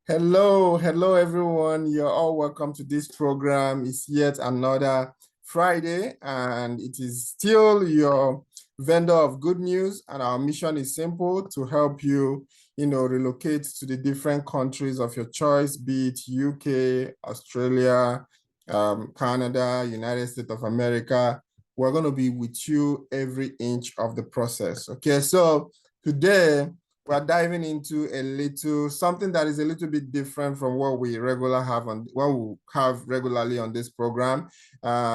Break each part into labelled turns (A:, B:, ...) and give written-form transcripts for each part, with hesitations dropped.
A: Hello everyone. You're all welcome to this program. It's yet another Friday, and it is still your vendor of good news. And our mission is simple: to help you, relocate to the different countries of your choice, be it UK, Australia, Canada, United States of America. We're going to be with you every inch of the process. Okay, so today we're diving into something that is a little bit different from what we have regularly on this program.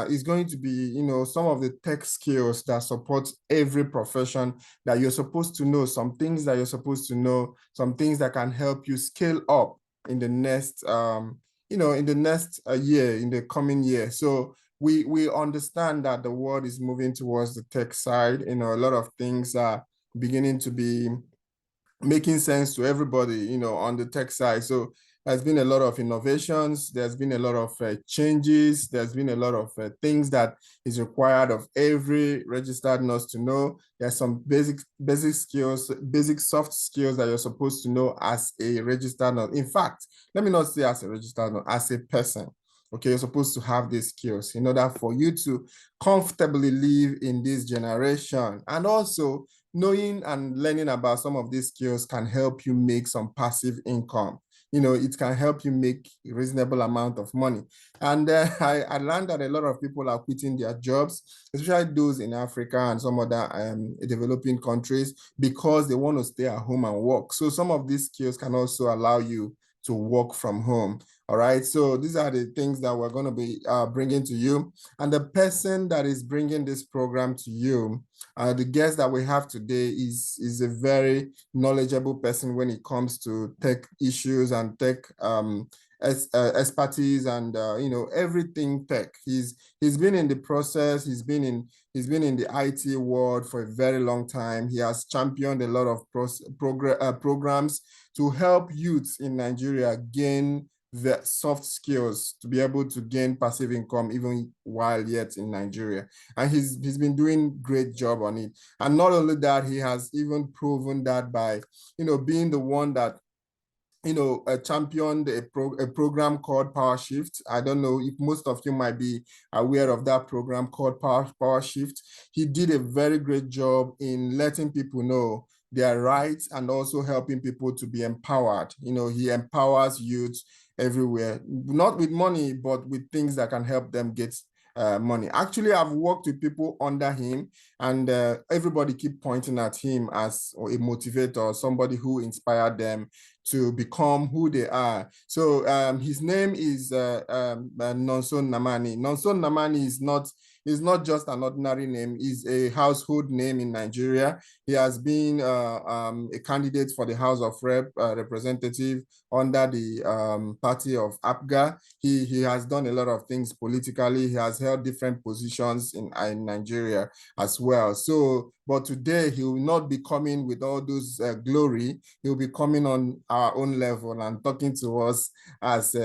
A: Is going to be, some of the tech skills that support every profession that you're supposed to know, some things that you're supposed to know, some things that can help you scale up in the next, year, in the coming year. So we understand that the world is moving towards the tech side. A lot of things are beginning to be making sense to everybody, on the tech side. So there's been a lot of innovations. There's been a lot of changes. There's been a lot of things that is required of every registered nurse to know. There's some basic skills, basic soft skills that you're supposed to know as a registered nurse. In fact, let me not say as a registered nurse, as a person. Okay, you're supposed to have these skills in order for you to comfortably live in this generation. And also, knowing and learning about some of these skills can help you make some passive income. It can help you make a reasonable amount of money. And I learned that a lot of people are quitting their jobs, especially those in Africa and some other developing countries, because they want to stay at home and work. So some of these skills can also allow you to work from home. All right, so these are the things that we're going to be bringing to you. And the person that is bringing this program to you, the guest that we have today is a very knowledgeable person when it comes to tech issues and tech expertise and everything tech. He's been in the process. He's been in the IT world for a very long time. He has championed a lot of programs to help youths in Nigeria gain the soft skills to be able to gain passive income even while yet in Nigeria. And he's been doing great job on it. And not only that, he has even proven that by, being the one that championed a program called Power Shift. I don't know if most of you might be aware of that program called Power Shift. He did a very great job in letting people know their rights and also helping people to be empowered. He empowers youth everywhere, not with money, but with things that can help them get money. Actually, I've worked with people under him, and everybody keep pointing at him as a motivator, somebody who inspired them to become who they are. So his name is Nonso Namani. Nonso Namani is not just an ordinary name. He's a household name in Nigeria. He has been a candidate for the House of Representative under the party of APGA. He has done a lot of things politically. He has held different positions in Nigeria as well. So, but today he will not be coming with all those glory. He'll be coming on our own level and talking to us as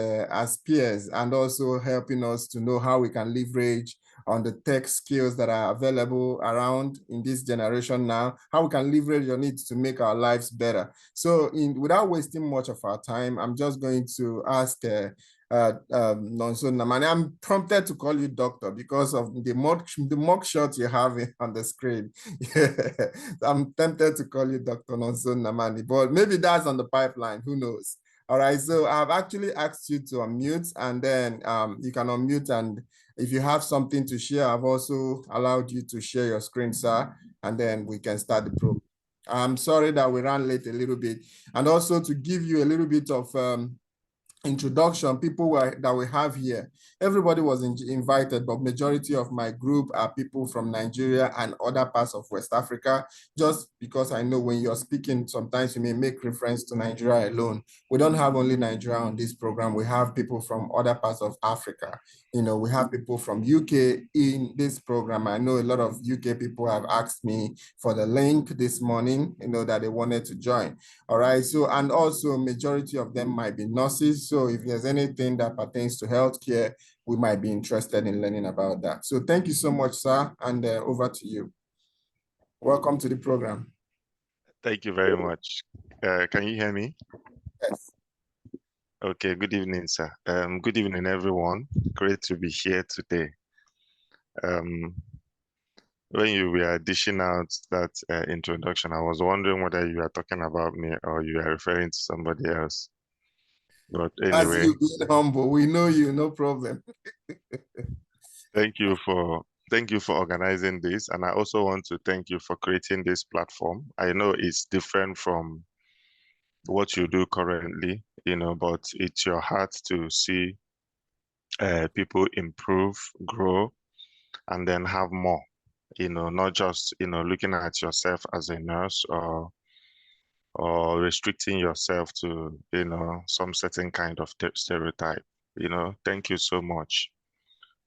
A: peers, and also helping us to know how we can leverage on the tech skills that are available around in this generation now, how we can leverage on it to make our lives better. So without wasting much of our time, I'm just going to ask Nonso Namani. I'm prompted to call you doctor because of the mock shot you have on the screen. I'm tempted to call you Dr. Nonso Namani, but maybe that's on the pipeline, who knows? All right, so I've actually asked you to unmute, and then you can unmute, and if you have something to share, I've also allowed you to share your screen, sir, and then we can start the program. I'm sorry that we ran late a little bit, and also to give you a little bit of introduction, people that we have here, everybody was invited, but majority of my group are people from Nigeria and other parts of West Africa, just because I know when you're speaking, sometimes you may make reference to Nigeria alone. We don't have only Nigeria on this program. We have people from other parts of Africa. We have people from UK in this program. I know a lot of UK people have asked me for the link this morning, that they wanted to join. All right, so, and also majority of them might be nurses. So if there's anything that pertains to healthcare, we might be interested in learning about that. So thank you so much, sir, and over to you. Welcome to the program.
B: Thank you very much. Can you hear me?
A: Yes.
B: Okay, good evening, sir. Good evening, everyone. Great to be here today. Um, when you were dishing out that introduction, I was wondering whether you are talking about me or you are referring to somebody else. But
A: As
B: anyway,
A: you being humble, we know you, no problem.
B: thank you for organizing this, and I also want to thank you for creating this platform. I know it's different from what you do currently, but it's your heart to see people improve, grow, and then have more, not just, looking at yourself as a nurse or restricting yourself to, some certain kind of stereotype. Thank you so much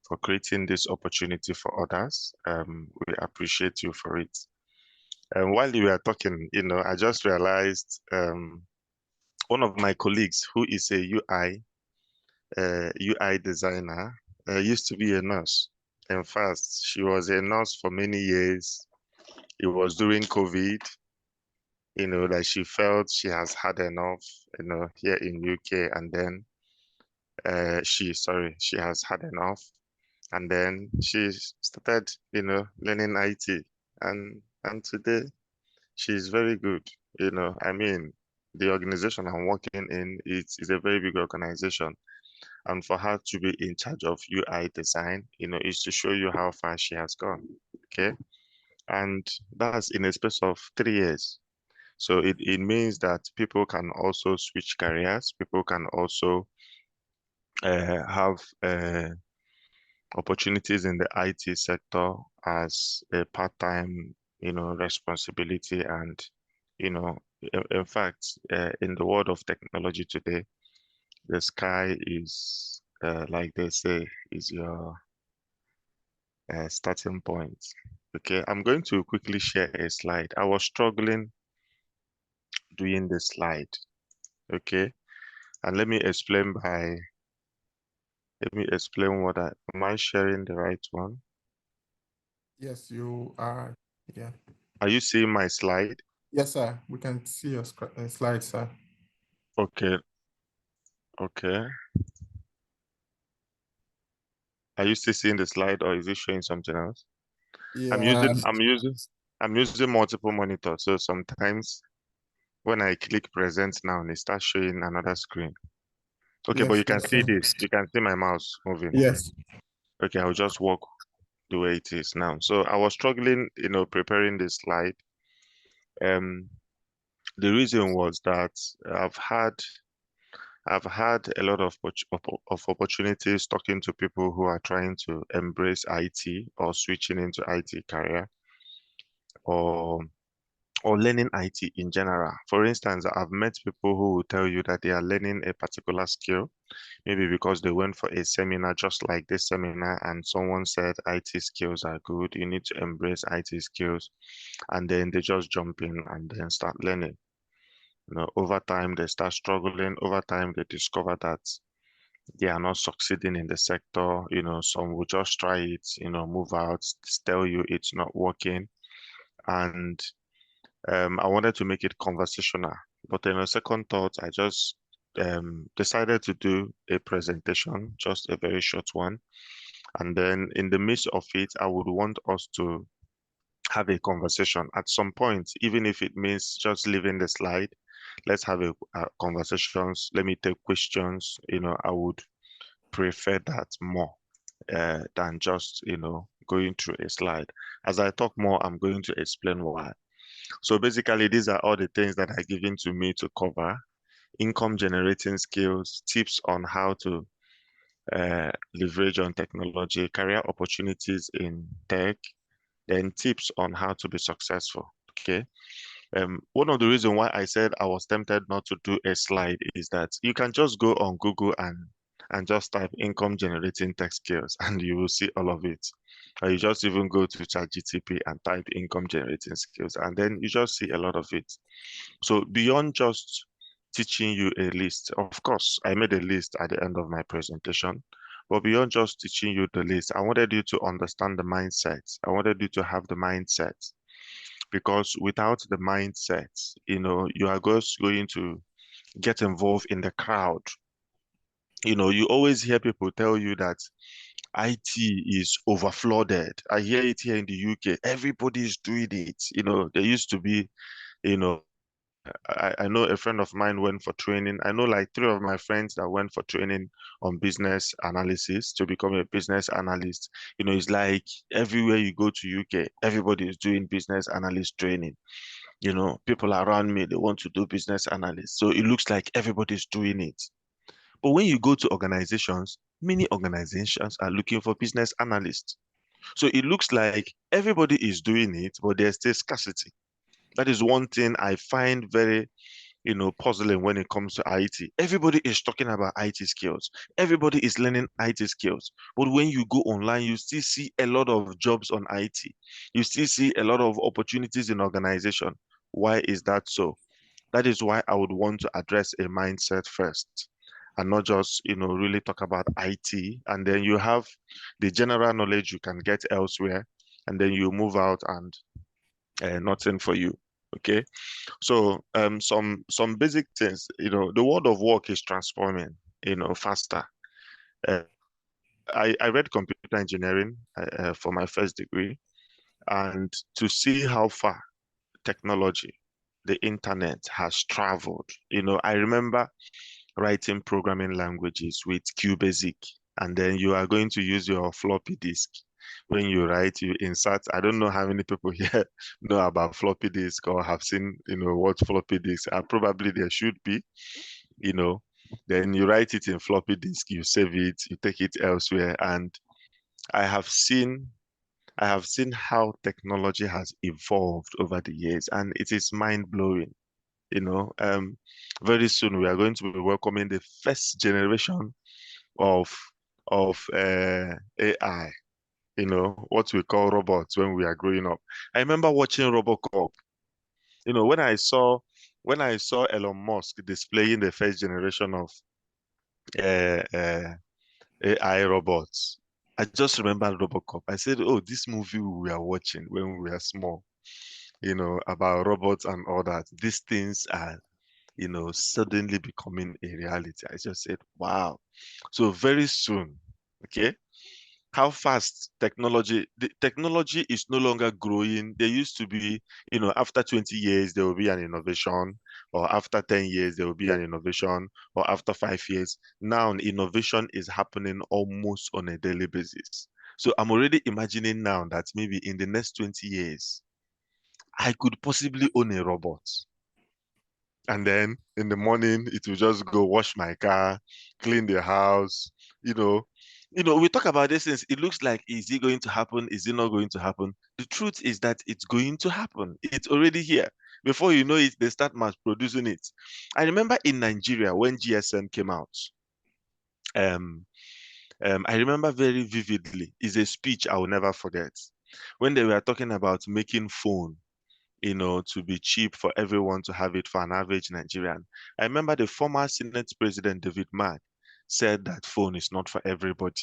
B: for creating this opportunity for others. We appreciate you for it. And while you were talking, I just realized one of my colleagues who is a UI designer, used to be a nurse. In fact, she was a nurse for many years. It was during COVID, that she felt she has had enough, here in UK, and then she has had enough, and then she started, learning IT, and today she's very good. I mean, the organization I'm working in is a very big organization, and for her to be in charge of UI design, is to show you how far she has gone. Okay, and that's in a space of 3 years. So it means that people can also switch careers. People can also have opportunities in the IT sector as a part-time, responsibility. And, in fact, in the world of technology today, the sky is, like they say, is your starting point. Okay, I'm going to quickly share a slide. I was struggling doing the slide. Okay, and let me explain am I sharing the right one?
A: Yes, you are. Yeah.
B: Are you seeing my slide?
A: Yes, sir. We can see your slide, sir.
B: Okay, okay. Are you still seeing the slide or is it showing something else? I'm
A: Yeah.
B: using I'm using I'm using multiple monitors, so sometimes when I click present now, it starts showing another screen. Okay, but
A: Yes,
B: you can
A: yes,
B: see
A: sir.
B: this. You can see my mouse moving.
A: Yes.
B: Okay, I'll just walk the way it is now. So I was struggling, preparing this slide. Um, the reason was that I've had I've had a lot of opportunities talking to people who are trying to embrace IT or switching into IT career or learning IT in general. For instance, I've met people who will tell you that they are learning a particular skill, maybe because they went for a seminar just like this seminar and someone said IT skills are good, you need to embrace IT skills, and then they just jump in and then start learning. Over time they start struggling, over time they discover that they are not succeeding in the sector. Some will just try it, move out, tell you it's not working. And I wanted to make it conversational, but in a second thought, I just decided to do a presentation, just a very short one. And then in the midst of it, I would want us to have a conversation at some point, even if it means just leaving the slide. Let's have a conversations. Let me take questions. I would prefer that more than just, going through a slide. As I talk more, I'm going to explain why. So basically, these are all the things that are given to me to cover: income generating skills, tips on how to leverage on technology, career opportunities in tech, then tips on how to be successful. Okay. One of the reasons why I said I was tempted not to do a slide is that you can just go on Google and just type income generating tech skills and you will see all of it. Or you just even go to ChatGTP and type income generating skills and then you just see a lot of it. So beyond just teaching you a list, of course, I made a list at the end of my presentation, but beyond just teaching you the list, I wanted you to understand the mindset. I wanted you to have the mindset because without the mindset, you are just going to get involved in the crowd. You always hear people tell you that IT is overflooded. I hear it here in the UK. Everybody is doing it. There used to be, you know, I know a friend of mine went for training. I know like three of my friends that went for training on business analysis to become a business analyst. It's like everywhere you go to UK, everybody is doing business analyst training. People around me, they want to do business analyst. So it looks like everybody's doing it. But when you go to organizations, many organizations are looking for business analysts. So it looks like everybody is doing it, but there's still scarcity. That is one thing I find very, puzzling when it comes to IT. Everybody is talking about IT skills. Everybody is learning IT skills. But when you go online, you still see a lot of jobs on IT. You still see a lot of opportunities in organization. Why is that so? That is why I would want to address a mindset first and not just, really talk about IT. And then you have the general knowledge you can get elsewhere, and then you move out and nothing for you. Okay. So some basic things, the world of work is transforming, faster. Uh, I read computer engineering for my first degree, and to see how far technology, the internet has traveled. I remember writing programming languages with QBasic, and then you are going to use your floppy disk. When you write, you insert. I don't know how many people here know about floppy disk or have seen, what floppy disks are. Probably there should be, you know. Then you write it in floppy disk, you save it, you take it elsewhere. And I have seen I have seen how technology has evolved over the years, and it is mind-blowing. You know, um, very soon we are going to be welcoming the first generation of AI. What we call robots when we are growing up. I remember watching RoboCop. When I saw Elon Musk displaying the first generation of uh, uh, AI robots, I just remember RoboCop. I said, "Oh, this movie we are watching when we were small, about robots and all that. These things are, suddenly becoming a reality." I just said, wow. So very soon, okay, how fast the technology is no longer growing. There used to be, after 20 years, there will be an innovation, or after 10 years, there will be an innovation, or after 5 years. Now, innovation is happening almost on a daily basis. So I'm already imagining now that maybe in the next 20 years, I could possibly own a robot. And then in the morning, it will just go wash my car, clean the house. You know, we talk about these things. It looks like, is it going to happen? Is it not going to happen? The truth is that it's going to happen. It's already here. Before you know it, they start mass producing it. I remember in Nigeria when GSM came out. Um, I remember very vividly. It's a speech I will never forget. When they were talking about making phone, to be cheap for everyone to have it for an average Nigerian. I remember the former Senate President David Mark said that phone is not for everybody.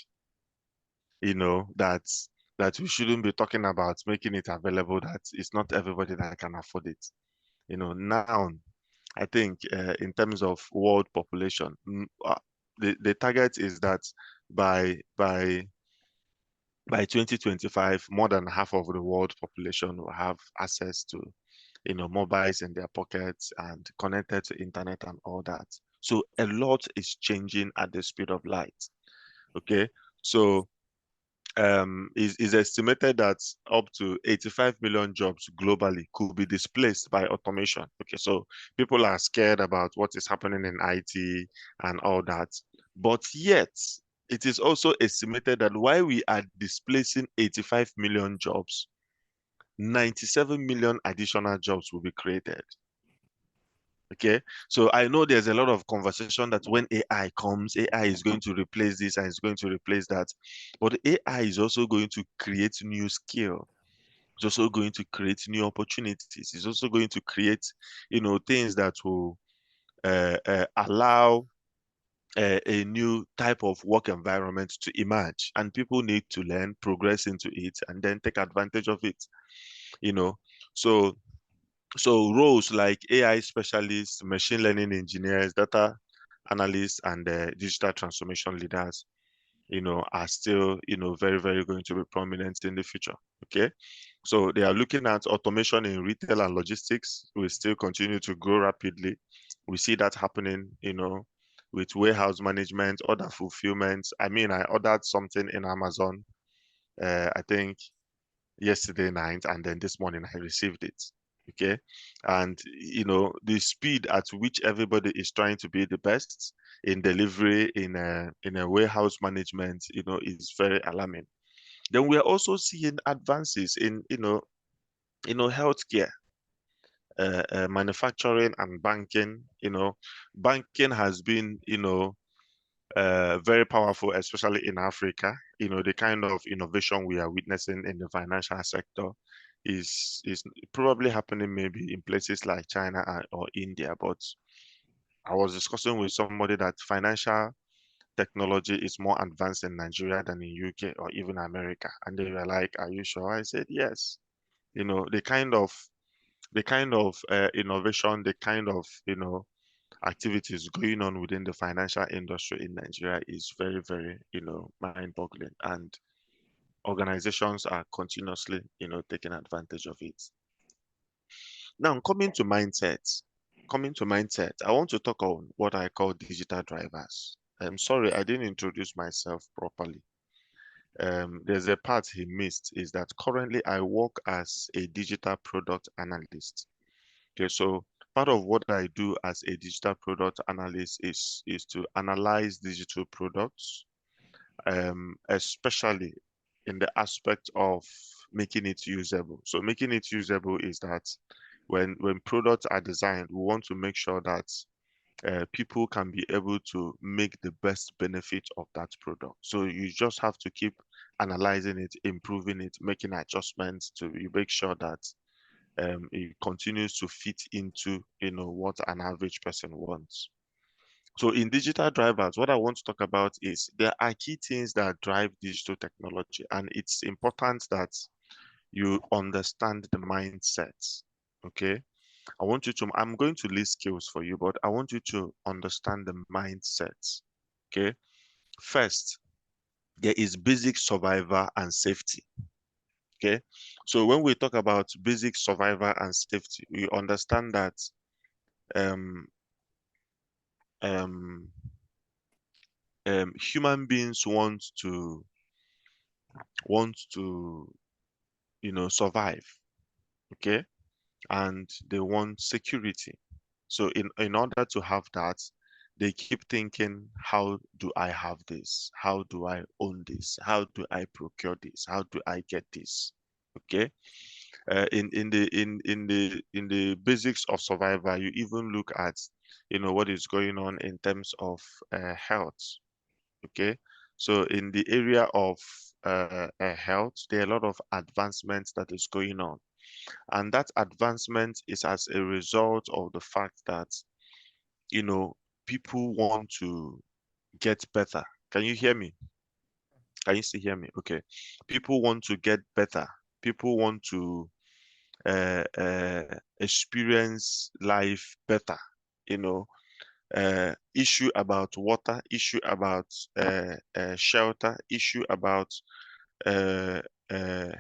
B: That we shouldn't be talking about making it available, that it's not everybody that can afford it. Now I think in terms of world population, the target is that by 2025, more than half of the world population will have access to, mobiles in their pockets and connected to internet and all that. So a lot is changing at the speed of light. Okay. So is estimated that up to 85 million jobs globally could be displaced by automation. Okay, so people are scared about what is happening in IT and all that. But yet, it is also estimated that while we are displacing 85 million jobs, 97 million additional jobs will be created. Okay, so I know there's a lot of conversation that when AI comes, AI is going to replace this and it's going to replace that. But AI is also going to create new skill. It's also going to create new opportunities. It's also going to create, things that will allow a new type of work environment to emerge. And people need to learn, progress into it, and then take advantage of it. You know, So so roles like AI specialists, machine learning engineers, data analysts, and digital transformation leaders, are still, very, very going to be prominent in the future. Okay. So they are looking at automation in retail and logistics will still continue to grow rapidly. We see that happening, with warehouse management, order fulfillment. I mean, I ordered something in Amazon, I think yesterday night, and then this morning I received it. Okay. And the speed at which everybody is trying to be the best in delivery, in a warehouse management, is very alarming. Then we are also seeing advances in healthcare, manufacturing, and banking. Banking has been very powerful, especially in Africa. The kind of innovation we are witnessing in the financial sector is probably happening maybe in places like China or India. But I was discussing with somebody that financial technology is more advanced in Nigeria than in UK or even America, and they were like, "Are you sure?" I said, "Yes." The kind of innovation, the kind of activities going on within the financial industry in Nigeria is very, very, mind-boggling, and organizations are continuously, taking advantage of it. Now, coming to mindset, I want to talk on what I call digital drivers. I'm sorry, I didn't introduce myself properly. There's a part he missed is that currently I work as a digital product analyst. Okay, so part of what I do as a digital product analyst is to analyze digital products, especially in the aspect of making it usable. So making it usable is that when products are designed, we want to make sure that people can be able to make the best benefit of that product. So you just have to keep analyzing it, improving it, making adjustments to you make sure that it continues to fit into what an average person wants. So in digital drivers, what I want to talk about is there are key things that drive digital technology, and it's important that you understand the mindset. Okay. I'm going to list skills for you, but I want you to understand the mindset. Okay. First, there is basic survival and safety. Okay. So when we talk about basic survival and safety, we understand that um, um, human beings want to survive. Okay. And they want security. So in order to have that, they keep thinking, how do I have this? How do I own this? How do I procure this? How do I get this? Okay. In the basics of survival, you even look at what is going on in terms of health. Okay. So in the area of health, there are a lot of advancements that is going on. And that advancement is as a result of the fact that, you know, people want to get better. Can you hear me? Can you still hear me? Okay. People want to get better. People want to experience life better. You know, issue about water, issue about shelter, issue about uh, uh,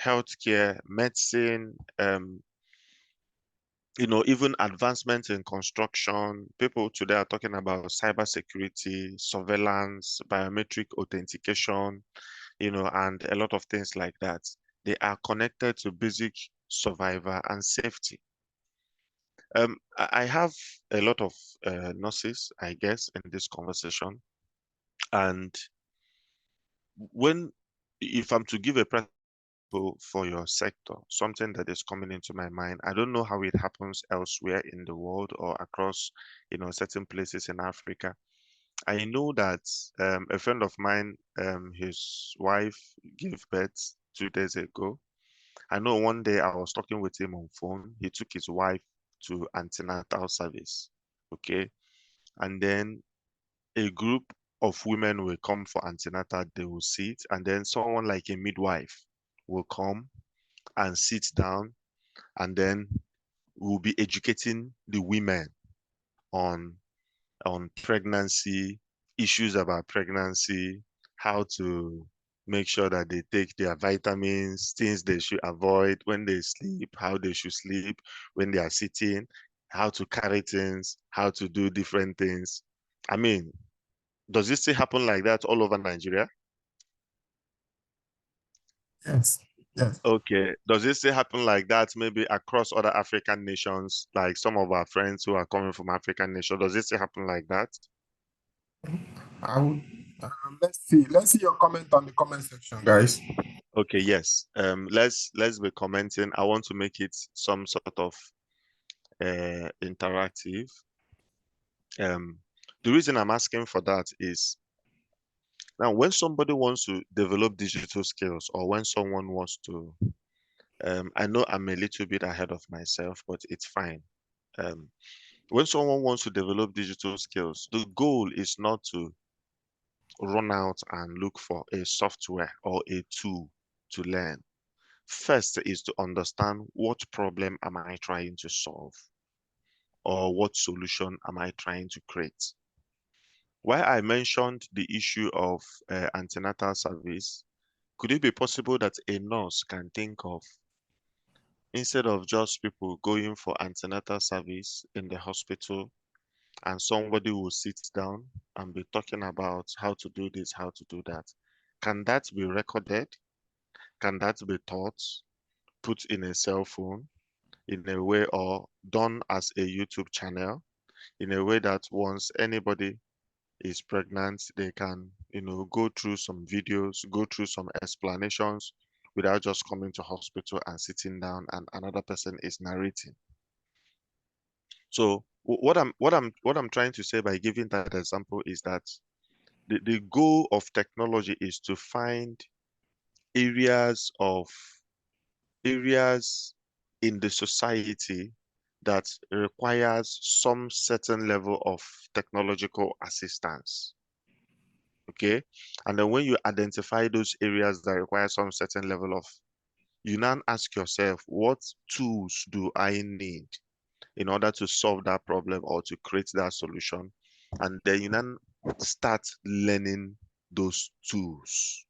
B: healthcare, medicine, even advancements in construction. People today are talking about cybersecurity, surveillance, biometric authentication, and a lot of things like that. They are connected to basic survival and safety. I have a lot of nurses, I guess, in this conversation. And if I'm to give a for your sector, something that is coming into my mind. I don't know how it happens elsewhere in the world or across, certain places in Africa. I know that a friend of mine, his wife gave birth 2 days ago. I know one day I was talking with him on phone. He took his wife to antenatal service. Okay. And then a group of women will come for antenatal, they will sit, and then someone like a midwife will come and sit down. And then we'll be educating the women on pregnancy, issues about pregnancy, how to make sure that they take their vitamins, things they should avoid when they sleep, how they should sleep when they are sitting, how to carry things, how to do different things. I mean, does it still happen like that all over Nigeria?
A: Yes. Yes.
B: Okay. Does it still happen like that maybe across other African nations, like some of our friends who are coming from African nations? Does it still happen like that?
A: I would. Let's see. Let's see your comment on the comment section, guys.
B: Okay, yes. Let's be commenting. I want to make it some sort of interactive. Um, the reason I'm asking for that is now when somebody wants to develop digital skills or when someone wants to, I know I'm a little bit ahead of myself, but it's fine. Um, when someone wants to develop digital skills, the goal is not to run out and look for a software or a tool to learn. First is to understand what problem am I trying to solve or what solution am I trying to create. Why I mentioned the issue of antenatal service, could it be possible that a nurse can think of, instead of just people going for antenatal service in the hospital, and somebody will sit down and be talking about how to do this, how to do that. Can that be recorded? Can that be taught, put in a cell phone in a way or done as a YouTube channel in a way that once anybody is pregnant, they can, go through some videos, go through some explanations without just coming to hospital and sitting down and another person is narrating. So what I'm trying to say by giving that example is that the goal of technology is to find areas in the society that requires some certain level of technological assistance. Okay. And then when you identify those areas that require some certain level of, you now ask yourself, what tools do I need in order to solve that problem or to create that solution? And then you then start learning those tools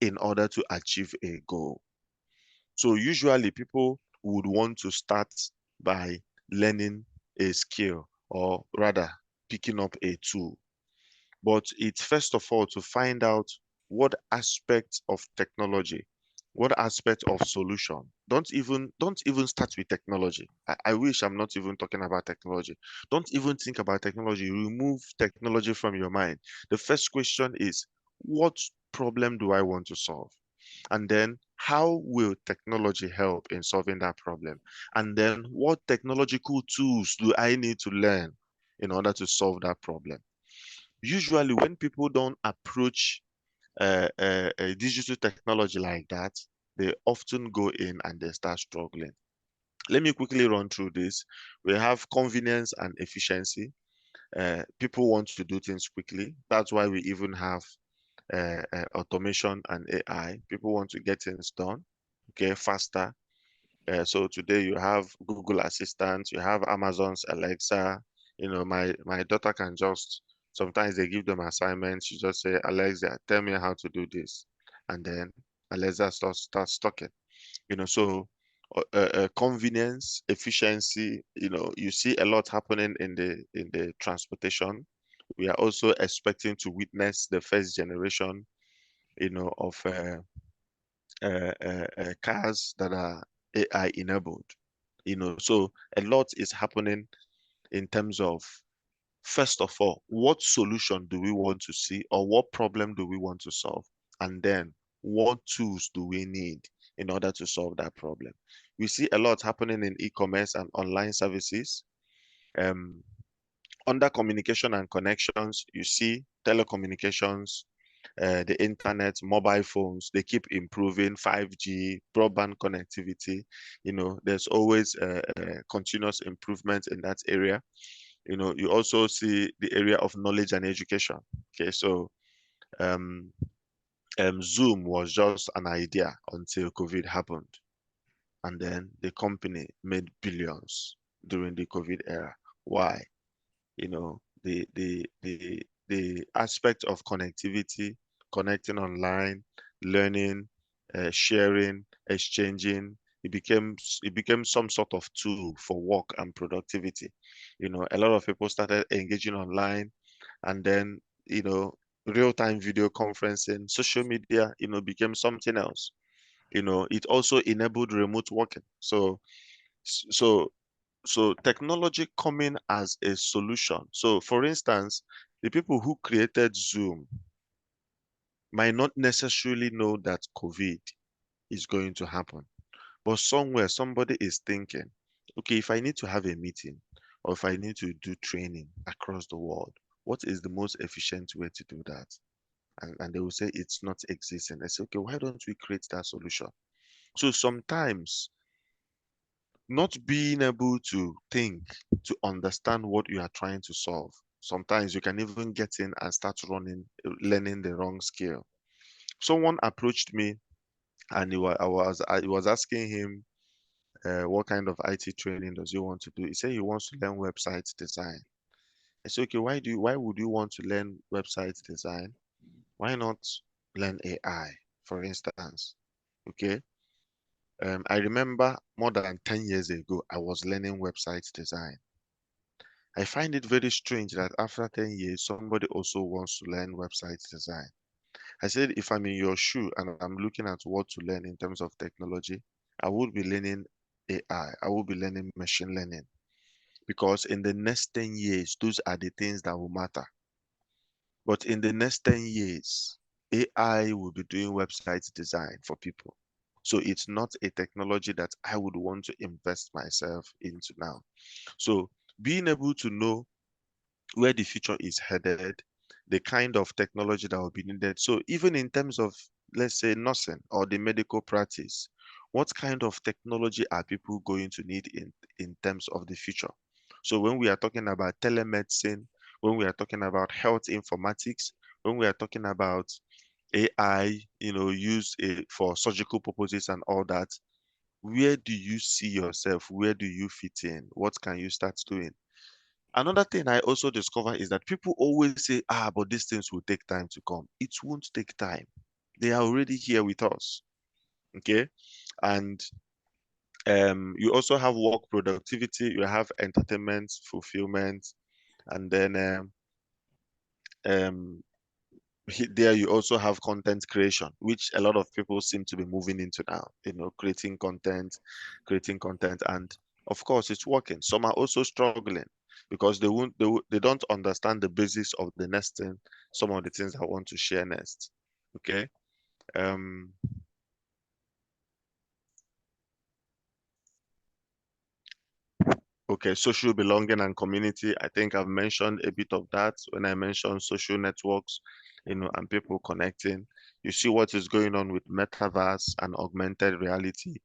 B: in order to achieve a goal. So usually people would want to start by learning a skill or rather picking up a tool. But it's first of all to find out what aspect of technology, what aspect of solution. Don't even start with technology. I wish I'm not even talking about technology. Don't even think about technology. Remove technology from your mind. The first question is, what problem do I want to solve? And then how will technology help in solving that problem? And then what technological tools do I need to learn in order to solve that problem? Usually when people don't approach digital technology like that, they often go in and they start struggling. Let me quickly run through this. We have convenience and efficiency. People want to do things quickly. That's why we even have automation and AI. People want to get things done, okay, faster. So today you have Google Assistant, you have Amazon's Alexa. My daughter can just, sometimes they give them assignments. You just say, Alexa, tell me how to do this, and then Alexa starts talking. So convenience, efficiency. You see a lot happening in the transportation. We are also expecting to witness the first generation, of cars that are AI enabled. So a lot is happening in terms of, first of all, what solution do we want to see or what problem do we want to solve? And then what tools do we need in order to solve that problem? We see a lot happening in e-commerce and online services. Um, Under communication and connections, you see telecommunications, the internet, mobile phones, they keep improving 5G, broadband connectivity. There's always continuous improvement in that area. You also see the area of knowledge and education. Okay, so Zoom was just an idea until COVID happened. and then the company made billions during the COVID era. Why? The aspect of connectivity, connecting online, learning, sharing, exchanging, it became some sort of tool for work and productivity. A lot of people started engaging online, and then real-time video conferencing, social media, became something else. It also enabled remote working. So technology coming as a solution. So for instance, the people who created Zoom might not necessarily know that COVID is going to happen, but somewhere somebody is thinking, okay, if I need to have a meeting or if I need to do training across the world, what is the most efficient way to do that? And they will say it's not existing. I say, okay, why don't we create that solution? So sometimes not being able to think, to understand what you are trying to solve. Sometimes you can even get in and start learning the wrong skill. Someone approached me and I was asking him what kind of IT training does he want to do. He said he wants to learn website design. I said, okay, why would you want to learn website design? Why not learn AI, for instance? Okay. I remember more than 10 years ago, I was learning website design. I find it very strange that after 10 years, somebody also wants to learn website design. I said, if I'm in your shoe and I'm looking at what to learn in terms of technology, I would be learning AI. I will be learning machine learning because in the next 10 years, those are the things that will matter. But in the next 10 years, AI will be doing website design for people. So it's not a technology that I would want to invest myself into now. So being able to know where the future is headed, the kind of technology that will be needed. So even in terms of, let's say, nursing or the medical practice, what kind of technology are people going to need in terms of the future? So when we are talking about telemedicine, when we are talking about health informatics, when we are talking about AI, used for surgical purposes and all that, where do you see yourself? Where do you fit in? What can you start doing? Another thing I also discover is that people always say, but these things will take time to come. It won't take time. They are already here with us. Okay. And you also have work productivity, you have entertainment, fulfillment, and then um, there you also have content creation, which a lot of people seem to be moving into now, creating content. And of course, it's working. Some are also struggling because they don't understand the basis of the next thing, some of the things I want to share next. Okay. Um, Okay, social belonging and community. I think I've mentioned a bit of that when I mentioned social networks, and people connecting. You see what is going on with metaverse and augmented reality.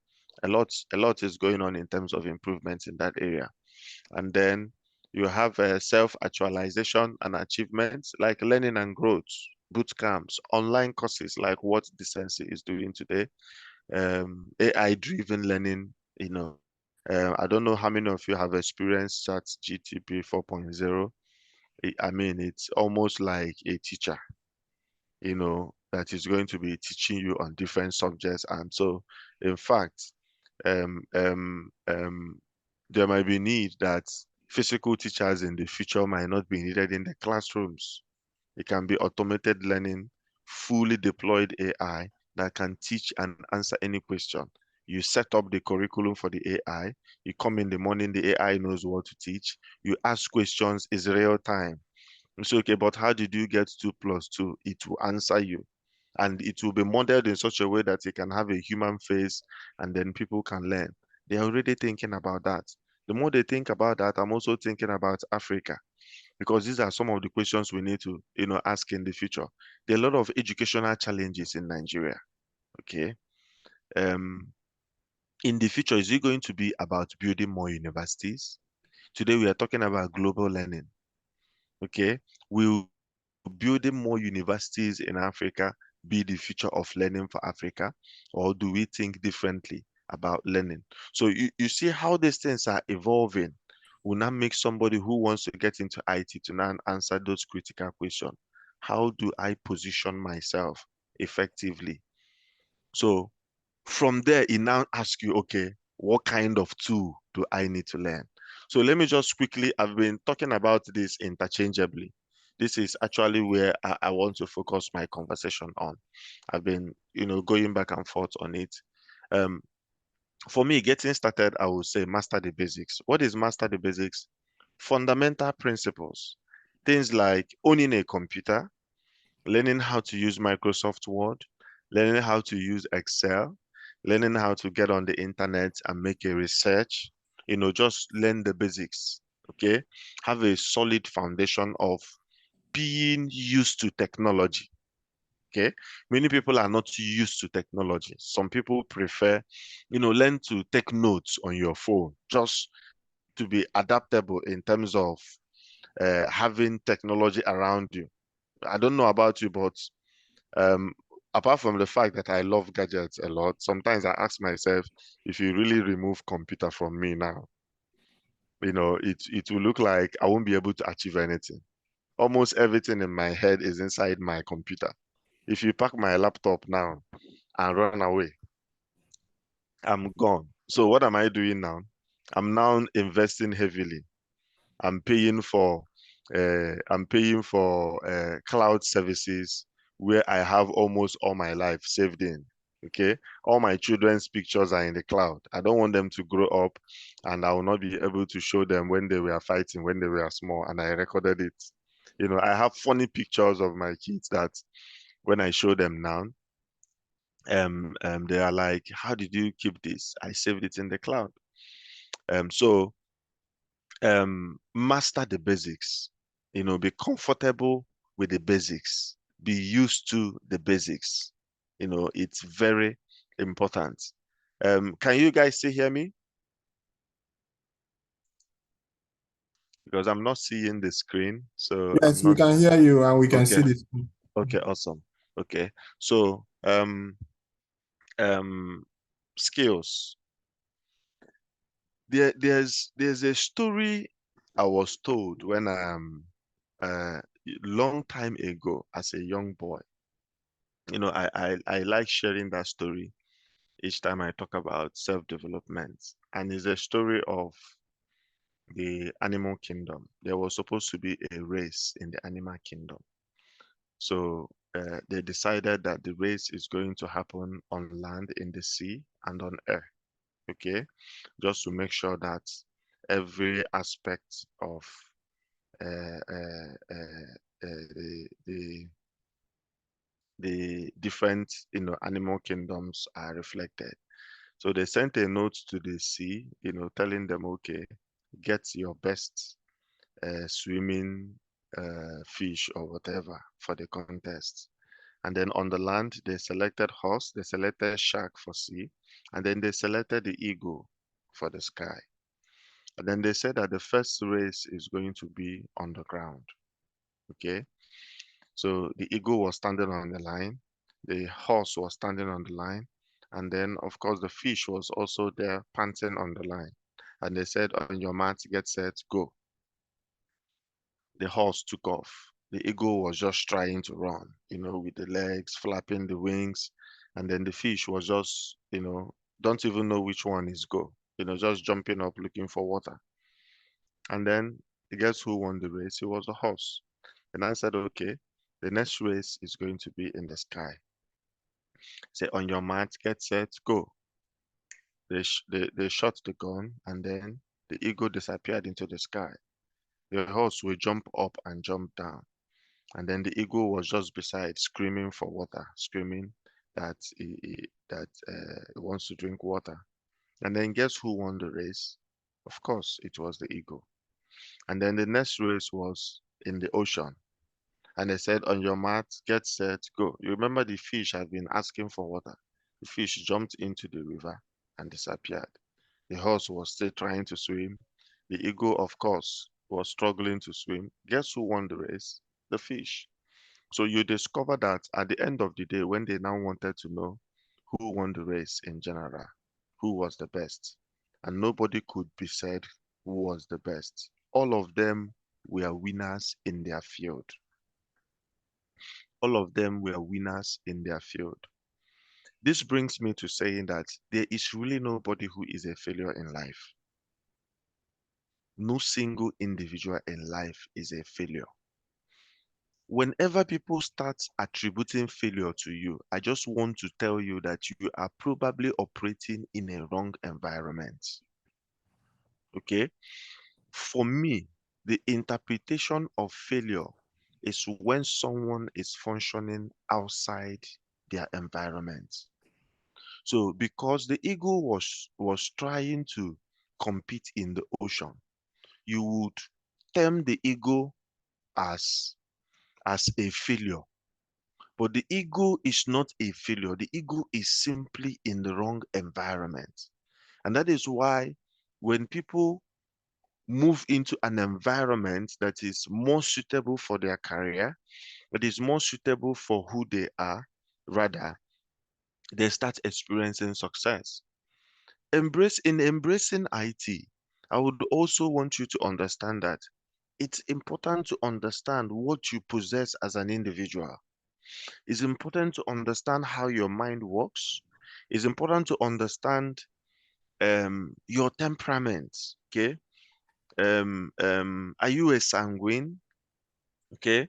B: A lot is going on in terms of improvements in that area. And then you have self-actualization and achievements like learning and growth, boot camps, online courses like what Decency is doing today, AI-driven learning, I don't know how many of you have experienced chat GTP 4.0. I mean, it's almost like a teacher, that is going to be teaching you on different subjects. And so, in fact, um, um, um, there might be need that physical teachers in the future might not be needed in the classrooms. It can be automated learning, fully deployed AI that can teach and answer any question. You set up the curriculum for the AI. You come in the morning, the AI knows what to teach. You ask questions, it's real time. You say, okay, but how did you get 2 plus 2? It will answer you. And it will be modeled in such a way that it can have a human face and then people can learn. They're already thinking about that. The more they think about that, I'm also thinking about Africa because these are some of the questions we need to, ask in the future. There are a lot of educational challenges in Nigeria. Okay. Um, in the future, is it going to be about building more universities? Today, we are talking about global learning. Okay. Will building more universities in Africa be the future of learning for Africa? Or do we think differently? about learning. So you see how these things are evolving will now make somebody who wants to get into IT to now answer those critical questions. How do I position myself effectively? So from there, it now asks you, okay, what kind of tool do I need to learn? So let me just quickly, I've been talking about this interchangeably. This is actually where I want to focus my conversation on. I've been, going back and forth on it. Um, for me, getting started, I would say master the basics. What is master the basics? Fundamental principles. Things like owning a computer, learning how to use Microsoft Word, learning how to use Excel, learning how to get on the internet and make a research, just learn the basics, okay? Have a solid foundation of being used to technology, okay? Many people are not used to technology. Some people prefer, learn to take notes on your phone, just to be adaptable in terms of having technology around you. I don't know about you, but um, apart from the fact that I love gadgets a lot, sometimes I ask myself, if you really remove computer from me now, it will look like I won't be able to achieve anything. Almost everything in my head is inside my computer. If you pack my laptop now and run away, I'm gone. So what am I doing now? I'm now investing heavily. I'm paying for cloud services where I have almost all my life saved in. Okay, all my children's pictures are in the cloud. I don't want them to grow up and I will not be able to show them when they were fighting, when they were small, and I recorded it. I have funny pictures of my kids that when I show them now, they are like, "How did you keep this?" I saved it in the cloud. So master the basics, be comfortable with the basics, be used to the basics. It's very important. Can you guys still hear me? Because I'm not seeing the screen, so I'm
A: Yes, we
B: not.
A: can hear you and we can
B: Okay,
A: see this.
B: okay, awesome. Okay, so um skills. There's a story I was told when long time ago as a young boy. I like sharing that story each time I talk about self-development. And it's a story of the animal kingdom. There was supposed to be a race in the animal kingdom. So they decided that the race is going to happen on land, in the sea, and on air. Okay, just to make sure that every aspect of uh, uh, uh, the different animal kingdoms are reflected. So they sent a note to the sea, telling them, okay, get your best swimming fish or whatever for the contest. And then on the land, they selected horse, they selected shark for sea, and then they selected the eagle for the sky. And then they said that the first race is going to be on the ground. Okay. So the eagle was standing on the line, the horse was standing on the line, and then, of course, the fish was also there panting on the line. And they said, on your mat, get set, go. The horse took off. The eagle was just trying to run, with the legs flapping the wings. And then the fish was just, don't even know which one is go, just jumping up looking for water. And then guess who won the race? It was the horse. And I said, okay, the next race is going to be in the sky. Say, on your mark, get set, go. They shot the gun, and then the eagle disappeared into the sky. The horse will jump up and jump down. And then the eagle was just beside, screaming for water, screaming that he wants to drink water. And then guess who won the race? Of course, it was the eagle. And then the next race was in the ocean. And they said, on your mat, get set, go. You remember the fish had been asking for water. The fish jumped into the river and disappeared. The horse was still trying to swim. The eagle, of course, was struggling to swim. Guess who won the race? The fish. So you discover that at the end of the day, when they now wanted to know who won the race in general, who was the best, and nobody could be said who was the best. All of them were winners in their field. All of them were winners in their field. This brings me to saying that there is really nobody who is a failure in life. No single individual in life is a failure. Whenever people start attributing failure to you, I just want to tell you that you are probably operating in a wrong environment. Okay? For me, the interpretation of failure is when someone is functioning outside their environment. So because the eagle was trying to compete in the ocean, you would term the eagle as a failure. But the eagle is not a failure. The eagle is simply in the wrong environment. And that is why when people move into an environment that is more suitable for their career, that is more suitable for who they are, rather, they start experiencing success. Embracing IT, I would also want you to understand that it's important to understand what you possess as an individual. It's important to understand how your mind works. It's important to understand your temperament. Okay. Are you a sanguine? Okay.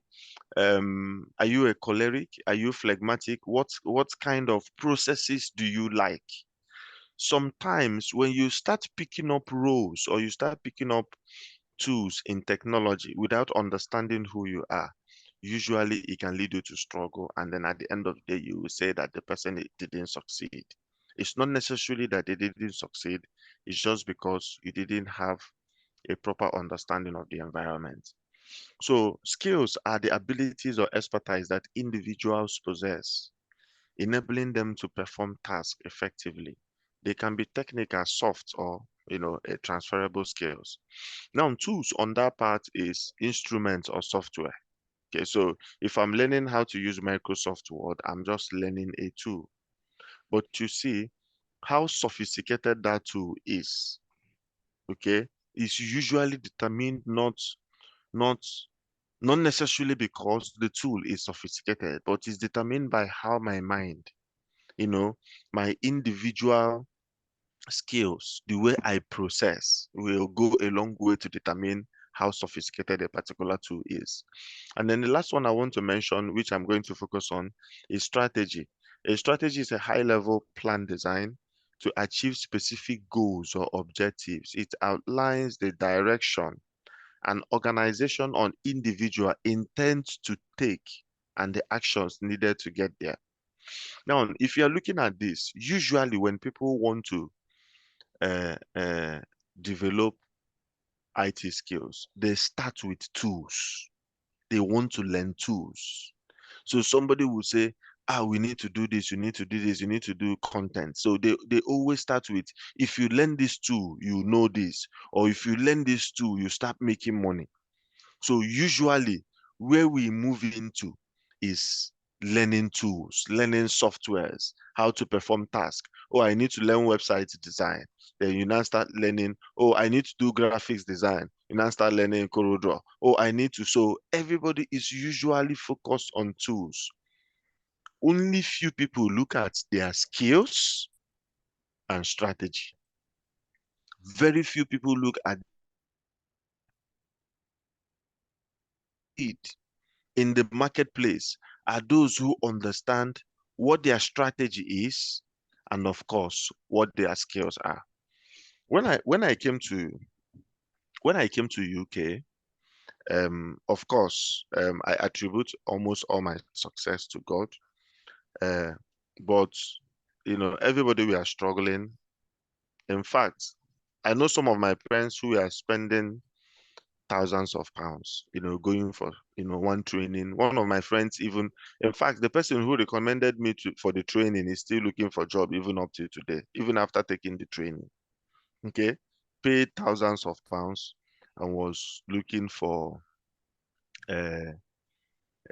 B: Are you a choleric? Are you phlegmatic? What kind of processes do you like? Sometimes when you start picking up roles or you start picking up tools in technology without understanding who you are, usually it can lead you to struggle. And then at the end of the day, you will say that the person didn't succeed. It's not necessarily that they didn't succeed. It's just because you didn't have a proper understanding of the environment. So skills are the abilities or expertise that individuals possess, enabling them to perform tasks effectively. They can be technical, soft, or transferable skills. Now, tools on that part is instruments or software. Okay, so if I'm learning how to use Microsoft Word, I'm just learning a tool. But you see how sophisticated that tool is, okay, is usually determined not not necessarily because the tool is sophisticated, but is determined by how my mind, you know, my individual skills, the way I process will go a long way to determine how sophisticated a particular tool is. And then the last one I want to mention, which I'm going to focus on, is strategy. A strategy is a high-level plan design to achieve specific goals or objectives. It outlines the direction an organization or individual intends to take and the actions needed to get there. Now, if you're looking at this, usually when people want to uh, uh, develop IT skills, they start with tools. They want to learn tools. So somebody will say, we need to do this, you need to do this, you need to do content. So they always start with, if you learn this tool, you know this. Or if you learn this tool, you start making money. So usually where we move into is learning tools, learning softwares, how to perform tasks. Oh, I need to learn website design. Then you now start learning, oh, I need to do graphics design. You now start learning CorelDRAW. Oh, I need to. So everybody is usually focused on tools. Only few people look at their skills and strategy. Very few people look at it in the marketplace are those who understand what their strategy is and of course what their skills are. When I came to UK, of course, I attribute almost all my success to God. Uh, but everybody we are struggling. In fact, I know some of my friends who are spending thousands of pounds, going for, one training. One of my friends even, in fact, the person who recommended me for the training is still looking for a job even up to today, even after taking the training. Okay. Paid thousands of pounds and was looking for uh,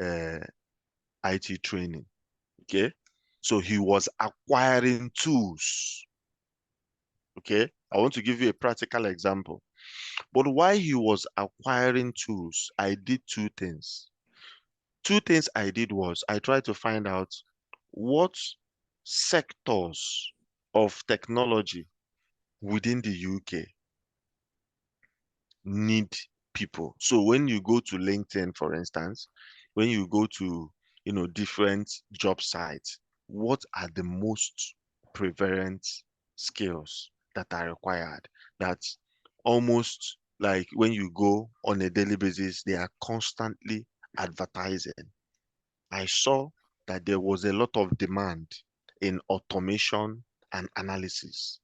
B: uh, IT training. Okay. So he was acquiring tools. Okay, I want to give you a practical example. But while he was acquiring tools, I did two things. Two things I did was I tried to find out what sectors of technology within the UK need people. So when you go to LinkedIn, for instance, when you go to, different job sites, what are the most prevalent skills that are required? That's almost like when you go on a daily basis, they are constantly advertising. I saw that there was a lot of demand in automation and analysis.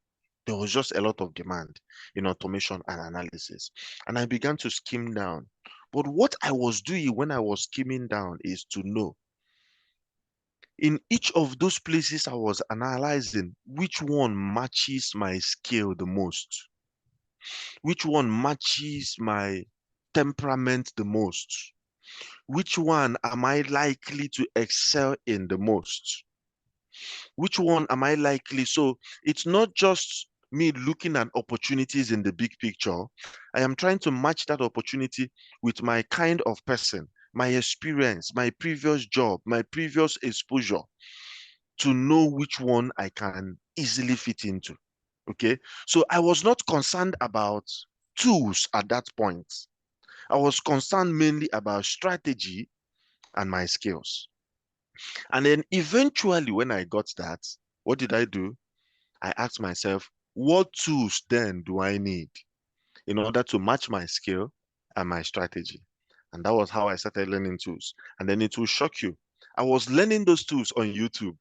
B: There was just a lot of demand in automation and analysis. And I began to skim down. But what I was doing when I was skimming down is to know in each of those places I was analyzing which one matches my skill the most, which one matches my temperament the most, which one am I likely to excel in the most? Which one am I likely? So it's not just me looking at opportunities in the big picture. I am trying to match that opportunity with my kind of person, my experience, my previous job, my previous exposure to know which one I can easily fit into. Okay. So I was not concerned about tools at that point. I was concerned mainly about strategy and my skills. And then eventually, when I got that, what did I do? I asked myself, what tools then do I need in order to match my skill and my strategy? And that was how I started learning tools. And then it will shock you. I was learning those tools on YouTube.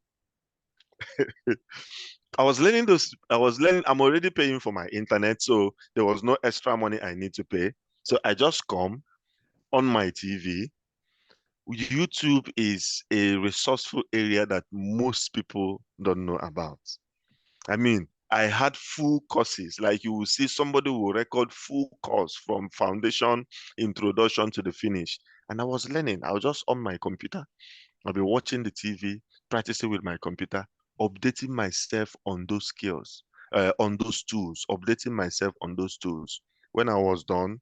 B: I'm already paying for my internet, so there was no extra money I need to pay. So I just come on my TV. YouTube is a resourceful area that most people don't know about. I mean, I had full courses. Like you will see somebody will record full course from foundation, introduction to the finish. And I was learning. I was just on my computer. I'll be watching the TV, practicing with my computer, updating myself on those skills, on those tools, updating myself on those tools. When I was done,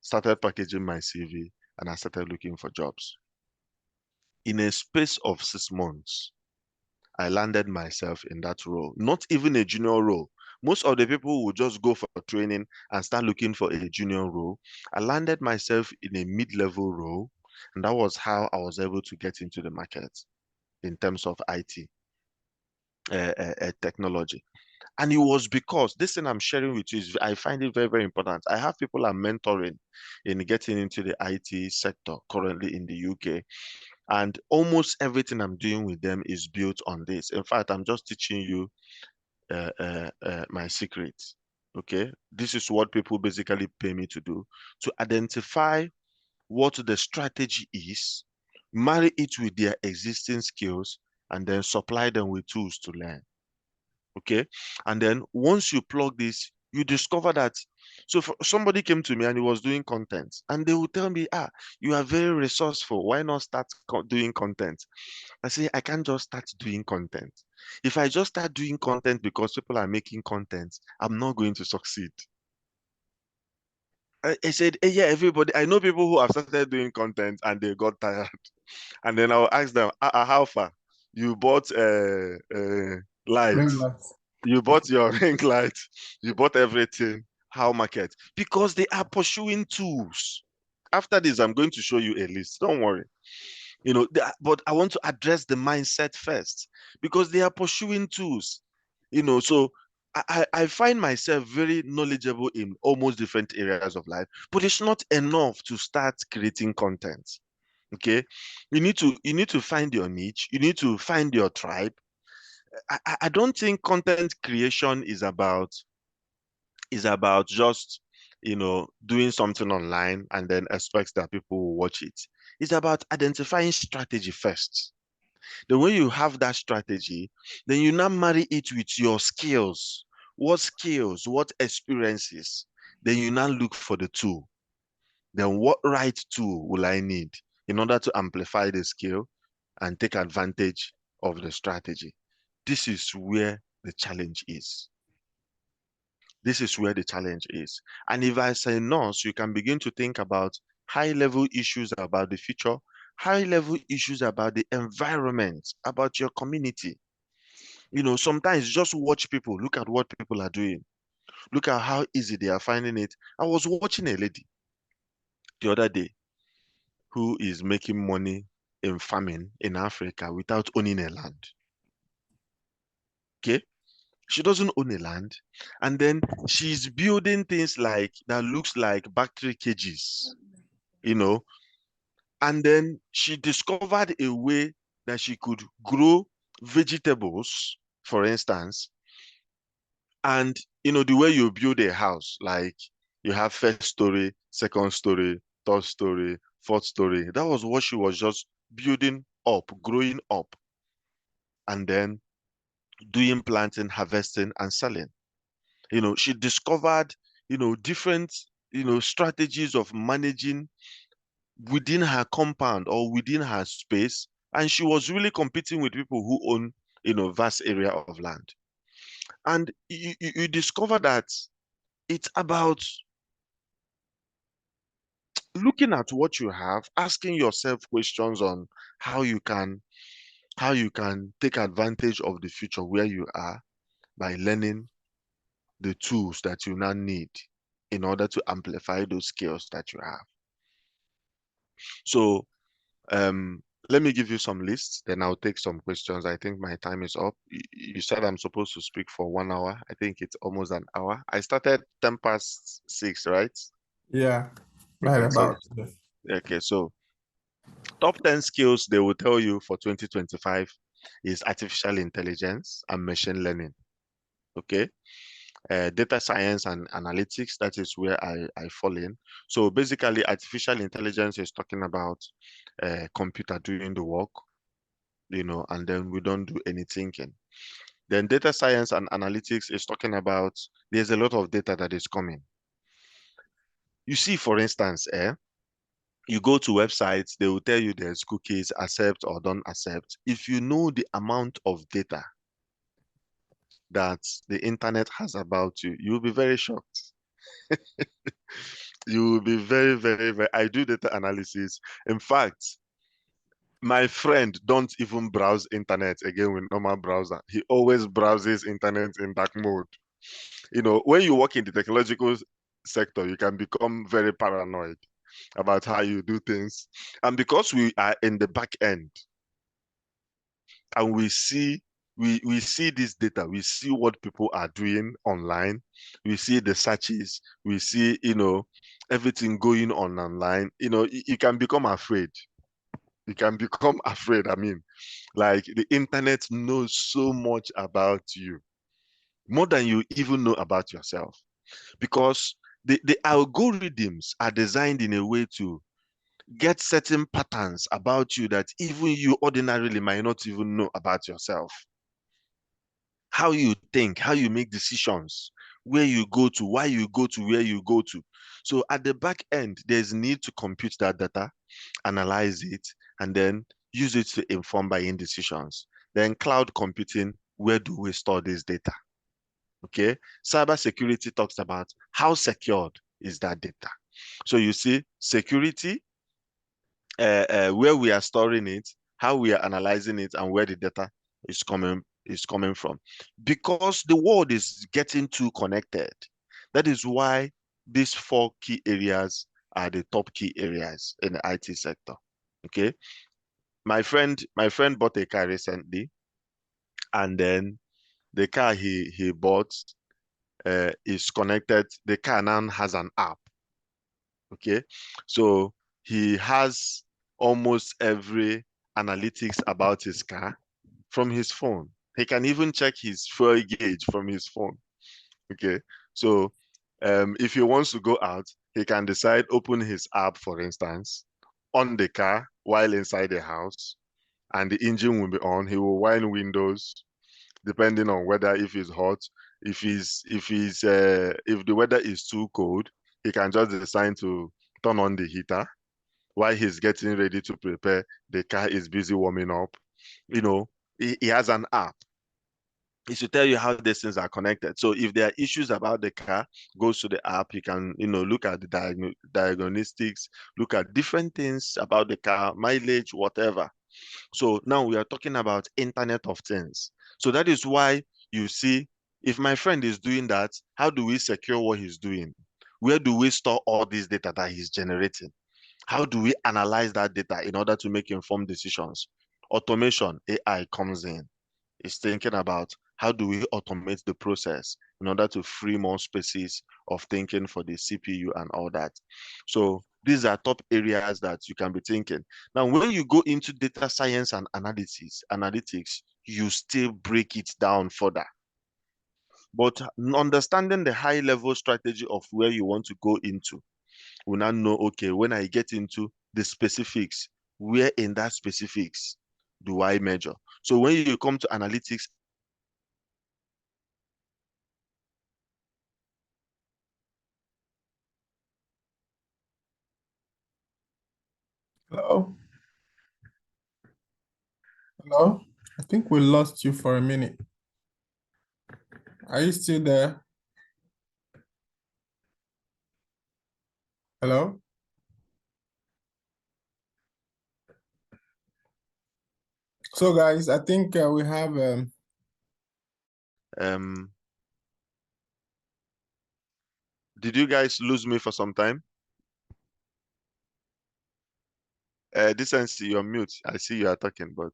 B: started packaging my CV and I started looking for jobs. In a space of 6 months, I landed myself in that role, not even a junior role. Most of the people will just go for training and start looking for a junior role. I landed myself in a mid-level role, and that was how I was able to get into the market in terms of IT technology. And it was because this thing I'm sharing with you is I find it very, very important. I have people I'm mentoring in getting into the IT sector currently in the UK. And almost everything I'm doing with them is built on this. In fact, I'm just teaching you my secret. Okay. This is what people basically pay me to do, to identify what the strategy is, marry it with their existing skills, and then supply them with tools to learn. Okay. And then once you plug this, you discover that. So somebody came to me and he was doing content, and they would tell me, you are very resourceful. Why not start doing content? I say, I can't just start doing content. If I just start doing content because people are making content, I'm not going to succeed. I said, yeah, everybody, I know people who have started doing content and they got tired. And then I'll ask them, how far? You bought
A: Ring
B: lights,
A: lights.
B: you bought your ring light, you bought everything. How market? Because they are pursuing tools. After this, I'm going to show you a list. Don't worry. But I want to address the mindset first because they are pursuing tools. So I find myself very knowledgeable in almost different areas of life, but it's not enough to start creating content. Okay, you need to find your niche. You need to find your tribe. I don't think content creation is about just doing something online and then expect that people will watch it. It's about identifying strategy first. Then when you have that strategy, then you now marry it with your skills. What skills, what experiences? Then you now look for the tool. Then what right tool will I need in order to amplify the skill and take advantage of the strategy? This is where the challenge is. This is where the challenge is. And if as a nurse, you can begin to think about high-level issues about the future, high-level issues about the environment, about your community. Sometimes just watch people, look at what people are doing. Look at how easy they are finding it. I was watching a lady the other day who is making money in farming in Africa without owning a land. Okay? She doesn't own a land. And then she's building things like that looks like battery cages, you know. And then she discovered a way that she could grow vegetables, for instance, and the way you build a house, like you have first story, second story, third story, fourth story. That was what she was just building up, growing up, and then doing planting, harvesting, and selling. She discovered, different, strategies of managing within her compound or within her space. And she was really competing with people who own, vast area of land. And you discover that it's about looking at what you have, asking yourself questions on how you can take advantage of the future where you are by learning the tools that you now need in order to amplify those skills that you have. So let me give you some lists, then I'll take some questions. I think my time is up. You said I'm supposed to speak for 1 hour. I think it's almost an hour. I started 6:10, right?
A: Yeah, right
B: Okay, so
A: about.
B: okay, so top 10 skills they will tell you for 2025 is artificial intelligence and machine learning. Okay. Data science and analytics, that is where I fall in. So basically, artificial intelligence is talking about computer doing the work, and then we don't do any thinking. Then data science and analytics is talking about there's a lot of data that is coming. You see, for instance, you go to websites, they will tell you there's cookies, accept or don't accept. If you know the amount of data that the internet has about you, you'll be very shocked. You will be very, very, very. I do data analysis. In fact, my friend don't even browse internet again with normal browser. He always browses internet in dark mode. When you work in the technological sector, you can become very paranoid about how you do things. And because we are in the back end and we see this data, we see what people are doing online, we see the searches, we see, everything going on online, you can become afraid. You can become afraid. I mean, like the internet knows so much about you, more than you even know about yourself, because the algorithms are designed in a way to get certain patterns about you that even you ordinarily might not even know about yourself. How you think, how you make decisions, where you go to, why you go to, where you go to. So at the back end, there's need to compute that data, analyze it, and then use it to inform buying decisions. Then cloud computing, where do we store this data? Okay. Cybersecurity talks about how secured is that data. So you see security, where we are storing it, how we are analyzing it, and where the data is coming from. Because the world is getting too connected. That is why these 4 key areas are the top key areas in the IT sector. Okay. My friend bought a car recently, and then the car he bought is connected. The car now has an app. Okay. So he has almost every analytics about his car from his phone. He can even check his fuel gauge from his phone. Okay. So if he wants to go out, he can decide, open his app, for instance, on the car while inside the house, and the engine will be on. He will wind windows, depending on whether if it's hot, if the weather is too cold, he can just decide to turn on the heater while he's getting ready to prepare. The car is busy warming up. He has an app. is to tell you how these things are connected. So if there are issues about the car, goes to the app, you can, look at the diagnostics, look at different things about the car, mileage, whatever. So now we are talking about Internet of Things. So that is why you see, if my friend is doing that, how do we secure what he's doing? Where do we store all this data that he's generating? How do we analyze that data in order to make informed decisions? Automation, AI comes in. It's thinking about how do we automate the process in order to free more spaces of thinking for the CPU and all that. So these are top areas that you can be thinking. Now, when you go into data science and analytics, you still break it down further. But understanding the high level strategy of where you want to go into, will now know, okay, when I get into the specifics, where in that specifics do I measure? So when you come to analytics,
A: Hello? Hello? I think we lost you for a minute. Are you still there? Hello? So guys, I think we have
B: um, did you guys lose me for some time? Decency, you're mute. I see you are talking, but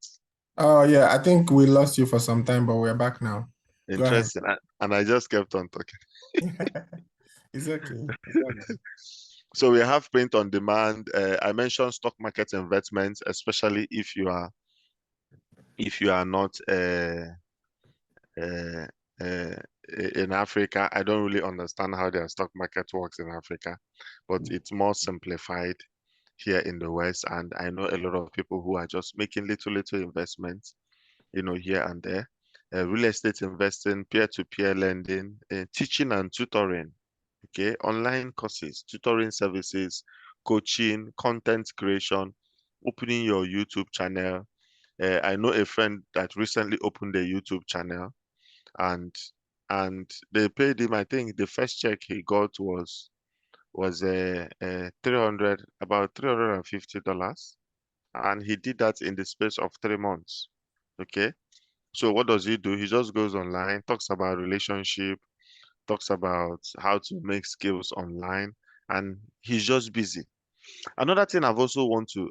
A: oh yeah, I think we lost you for some time, but we're back now. Go ahead.
B: interesting. And I just kept on talking.
A: It's okay.
B: So we have print on demand. I mentioned stock market investments, especially if you are not uh, uh, in Africa. I don't really understand how their stock market works in Africa, but it's more simplified here in the West. And I know a lot of people who are just making little investments, here and there. Real estate investing, peer-to-peer lending, teaching and tutoring, okay, online courses, tutoring services, coaching, content creation, opening your YouTube channel. I know a friend that recently opened a YouTube channel, and they paid him. I think the first check he got was 300 about $350, and he did that in the space of 3 months. Okay, so what does he do? He just goes online, talks about relationship, talks about how to make skills online, and he's just busy. Another thing I also want to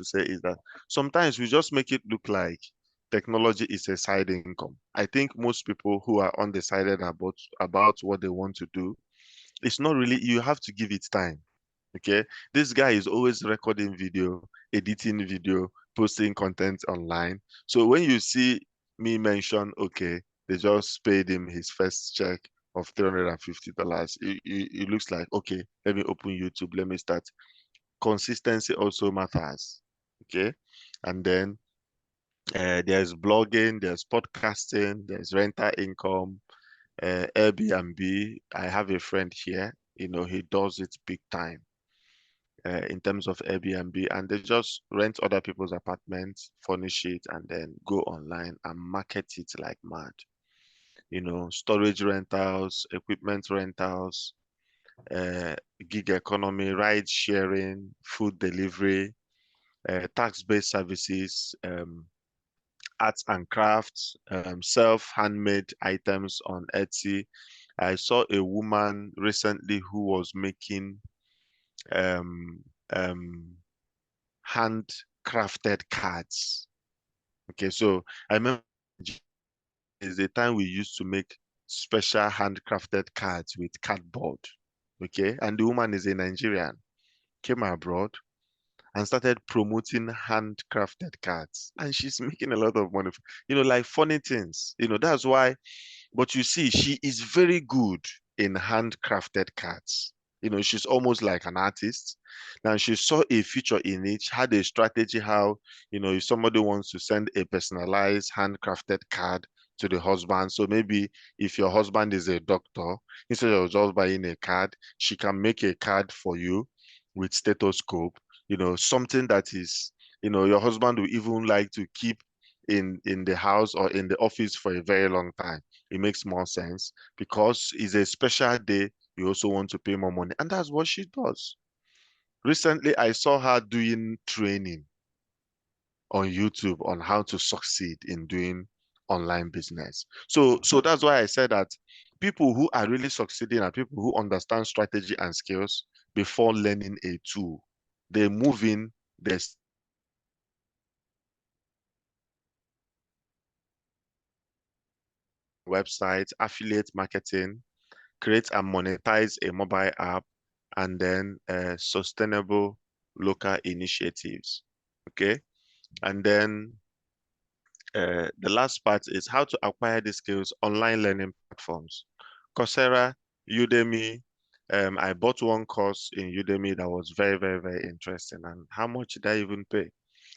B: say is that sometimes we just make it look like technology is a side income. I think most people who are undecided about what they want to do, it's not really, you have to give it time. Okay, this guy is always recording video, editing video, posting content online. So when you see me mention, okay, they just paid him his first check of $350, it looks like, okay, let me open YouTube, let me start. Consistency also matters. Okay, and then there's blogging, there's podcasting, there's rental income, Airbnb. I have a friend here, he does it big time in terms of Airbnb, and they just rent other people's apartments, furnish it, and then go online and market it like mad. Storage rentals, equipment rentals, uh, gig economy, ride sharing, food delivery, tax-based services, arts and crafts, self-handmade items on Etsy. I saw a woman recently who was making um, um, handcrafted cards. Okay, so I remember is the time we used to make special handcrafted cards with cardboard. Okay, and the woman is a Nigerian, came abroad and started promoting handcrafted cards, and she's making a lot of money. Like funny things. That's why. But you see, she is very good in handcrafted cards. She's almost like an artist. Now, she saw a feature in it, had a strategy how, if somebody wants to send a personalized handcrafted card to the husband. So maybe if your husband is a doctor, instead of just buying a card, she can make a card for you with stethoscope, something that is, your husband will even like to keep in the house or in the office for a very long time, it makes more sense because it's a special day. You also want to pay more money, and that's what she does. Recently, I saw her doing training on YouTube on how to succeed in doing online business. So that's why I said that people who are really succeeding are people who understand strategy and skills before learning a tool. They move in, they website, affiliate marketing, create and monetize a mobile app, and then sustainable local initiatives. Okay. And then the last part is how to acquire the skills, online learning platforms. Coursera, Udemy. I bought one course in Udemy that was very, very, very interesting. And how much did I even pay?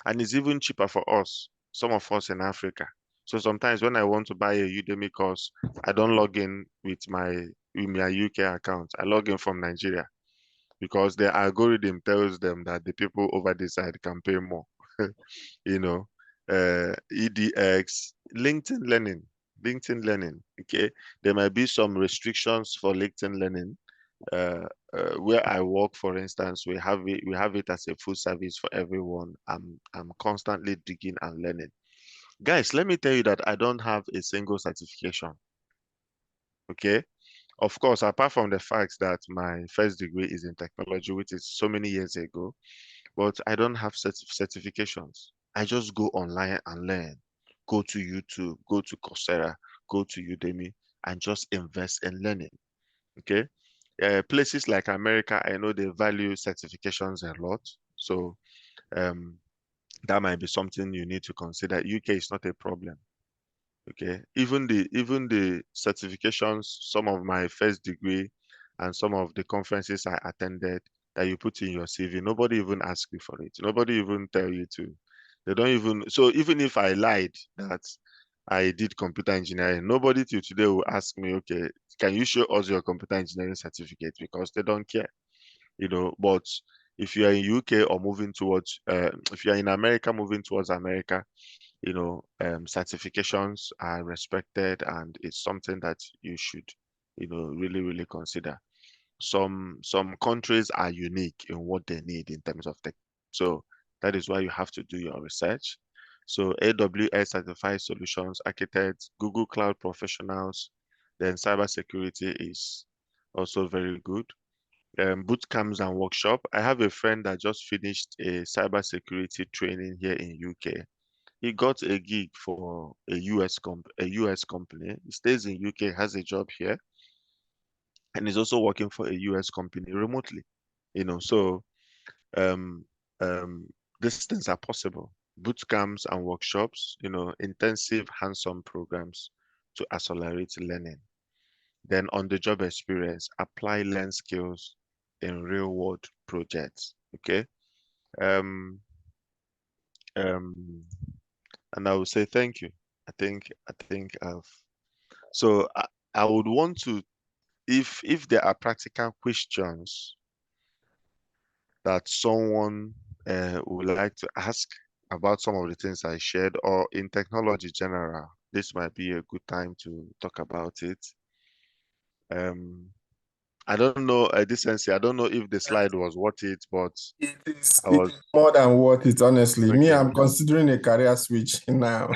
B: And it's even cheaper for us, some of us in Africa. So sometimes when I want to buy a Udemy course, I don't log in with my UK account. I log in from Nigeria because the algorithm tells them that the people over this side can pay more. you know, EDX, LinkedIn Learning. Okay, there might be some restrictions for LinkedIn Learning. Where I work, for instance, we have it as a full service for everyone. I'm constantly digging and learning. Guys, let me tell you that I don't have a single certification. Okay, of course, apart from the fact that my first degree is in technology, which is so many years ago, but I don't have certifications. I just go online and learn. Go to YouTube, go to Coursera, go to Udemy, and just invest in learning. Okay. Places like America, I know they value certifications a lot. So um, that might be something you need to consider. UK is not a problem. Okay. Even the certifications, some of my first degree and some of the conferences I attended that you put in your CV, nobody even asks you for it. Nobody even tell you to. They don't even, so even if I lied that I did computer engineering, nobody till today will ask me, okay, can you show us your computer engineering certificate? Because they don't care, but if you are in UK or moving towards, if you are in America, moving towards America, certifications are respected and it's something that you should, really, really consider. Some countries are unique in what they need in terms of tech. So that is why you have to do your research. So AWS certified solutions architects, Google Cloud professionals, then cybersecurity is also very good. Boot camps and workshop. I have a friend that just finished a cybersecurity training here in UK. He got a gig for a US company. He stays in UK, has a job here, and is also working for a US company remotely. So um um these things are possible. Boot camps and workshops, intensive hands-on programs to accelerate learning. Then on the job experience, apply learn skills in real world projects. Okay. Um um and I will say thank you. I think I've so I would want to, if there are practical questions that someone would like to ask about some of the things I shared or in technology general, this might be a good time to talk about it. Um, I don't know, Decency, I don't know if the slide was worth it, but
A: It is,
B: I
A: it
B: was
A: is more than worth it, honestly. Me,
B: okay.
A: I'm considering a career switch now.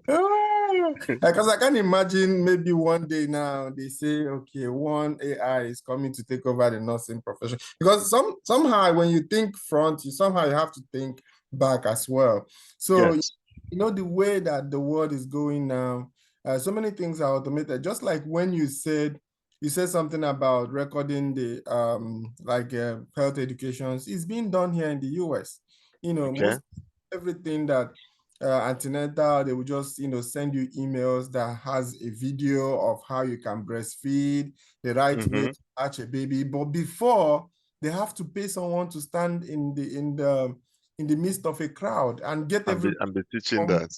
A: Because I can imagine maybe one day now they say, okay, one AI is coming to take over the nursing profession. Because somehow when you think front, you have to think back as well. So
B: Yes.
A: the way that the world is going now, so many things are automated. Just like when you said something about recording the health educations, it's being done here in the US.
B: Okay.
A: Most everything that antenatal, they will just send you emails that has a video of how you can breastfeed, the right way
B: Mm-hmm.
A: to catch a baby. But before, they have to pay someone to stand in the midst of a crowd and get everybody
B: I'm be teaching
A: come
B: that.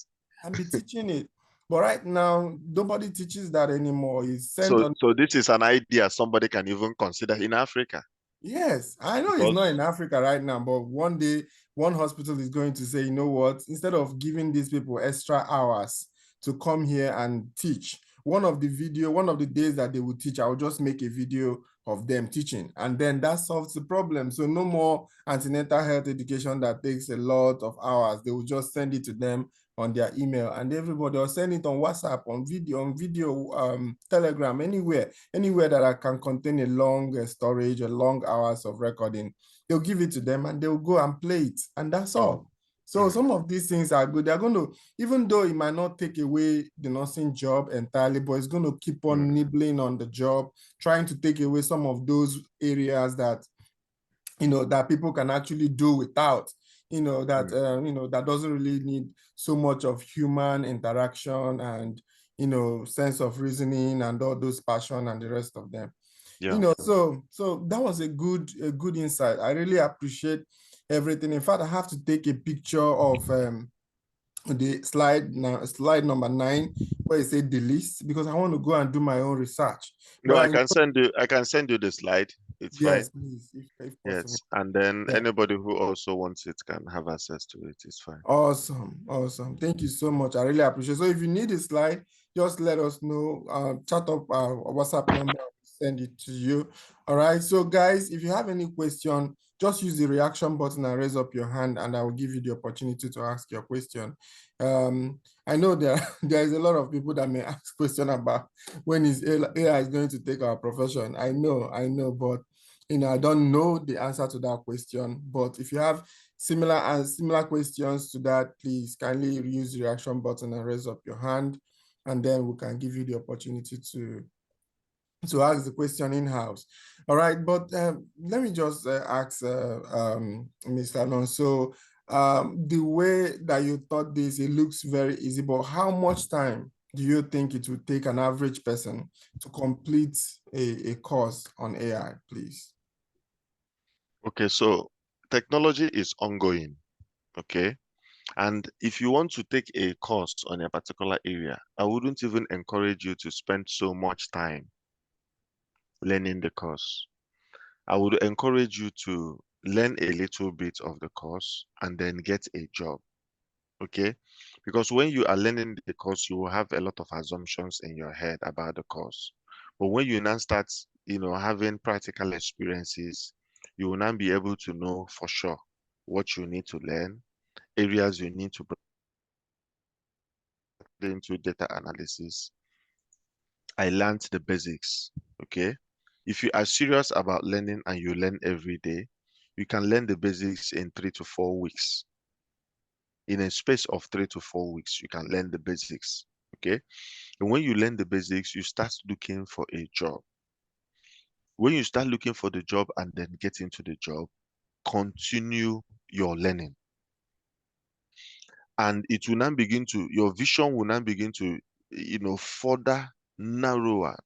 A: and be teaching it. But right now, nobody teaches that anymore. It's sent
B: So
A: on.
B: so this is an idea somebody can even consider in Africa
A: Yes, I know it's not
B: because
A: in Africa right now, but one day one hospital is going to say, you know what, instead of giving these people extra hours to come here and teach, one of the days that they will teach, I'll just make a video of them teaching. And then that solves the problem. So no more antenatal health education that takes a lot of hours. They will just send it to them on their email, and everybody will send it on WhatsApp, on video, Telegram, anywhere that I can contain a long storage, a long hours of recording. They'll give it to them and they'll go and play it. And that's all. So
B: Mm,
A: some of these things are good. They're going to, even though it might not take away the nursing job entirely, but it's going to keep on
B: mm,
A: nibbling on the job, trying to take away some of those areas that, that people can actually do without,
B: mm.
A: that doesn't really need so much of human interaction and, sense of reasoning and all those passion and the rest of them.
B: Yeah.
A: So that was a good insight. I really appreciate everything. In fact, I have to take a picture of the slide number 9, where it said the list, because I want to go and do my own research.
B: No,
A: But
B: I can send you the slide. It's fine.
A: yes, please, if possible.
B: Yes. And then
A: Yeah.
B: anybody who also wants it can have access to it. It's fine.
A: Awesome, awesome. Thank you so much. I really appreciate it. So if you need a slide, just let us know. Chat up our WhatsApp number, send it to you. All right. So guys, if you have any question, just use the reaction button and raise up your hand, and I will give you the opportunity to ask your question. I know there is a lot of people that may ask question about when is AI is going to take our profession. I know, but I don't know the answer to that question. But if you have similar questions to that, please kindly use the reaction button and raise up your hand, and then we can give you the opportunity to ask the question in-house. All right, but let me just ask Mr. Alonso, the way that you thought this, it looks very easy, but how much time do you think it would take an average person to complete a course on AI, please?
B: Okay, so technology is ongoing. Okay. And if you want to take a course on a particular area, I wouldn't even encourage you to spend so much time learning the course. I would encourage you to learn a little bit of the course and then get a job. Okay? Because when you are learning the course, you will have a lot of assumptions in your head about the course. But when you now start, having practical experiences, you will now be able to know for sure what you need to learn, areas you need to get into data analysis. I learned the basics. Okay. If you are serious about learning and you learn every day, you can learn the basics in 3 to 4 weeks. In a space of 3 to 4 weeks, you can learn the basics. Okay. And when you learn the basics, you start looking for a job. When you start looking for the job and then get into the job, continue your learning. And it will now begin to, your vision will now begin to, further narrower.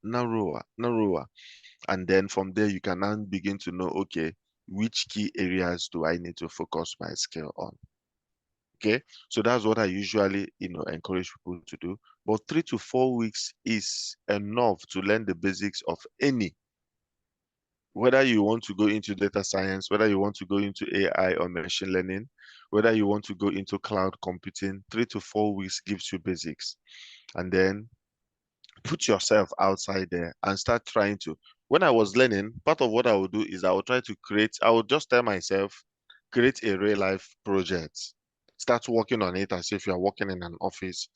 B: And then from there, you can now begin to know, okay, which key areas do I need to focus my skill on? Okay, so that's what I usually, encourage people to do. But 3 to 4 weeks is enough to learn the basics of any, whether you want to go into data science, whether you want to go into AI or machine learning, whether you want to go into cloud computing, 3 to 4 weeks gives you basics. And then put yourself outside there and start trying to. When I was learning, part of what I would do is I would try to I would just tell myself, create a real life project. Start working on it as if you're working in an office,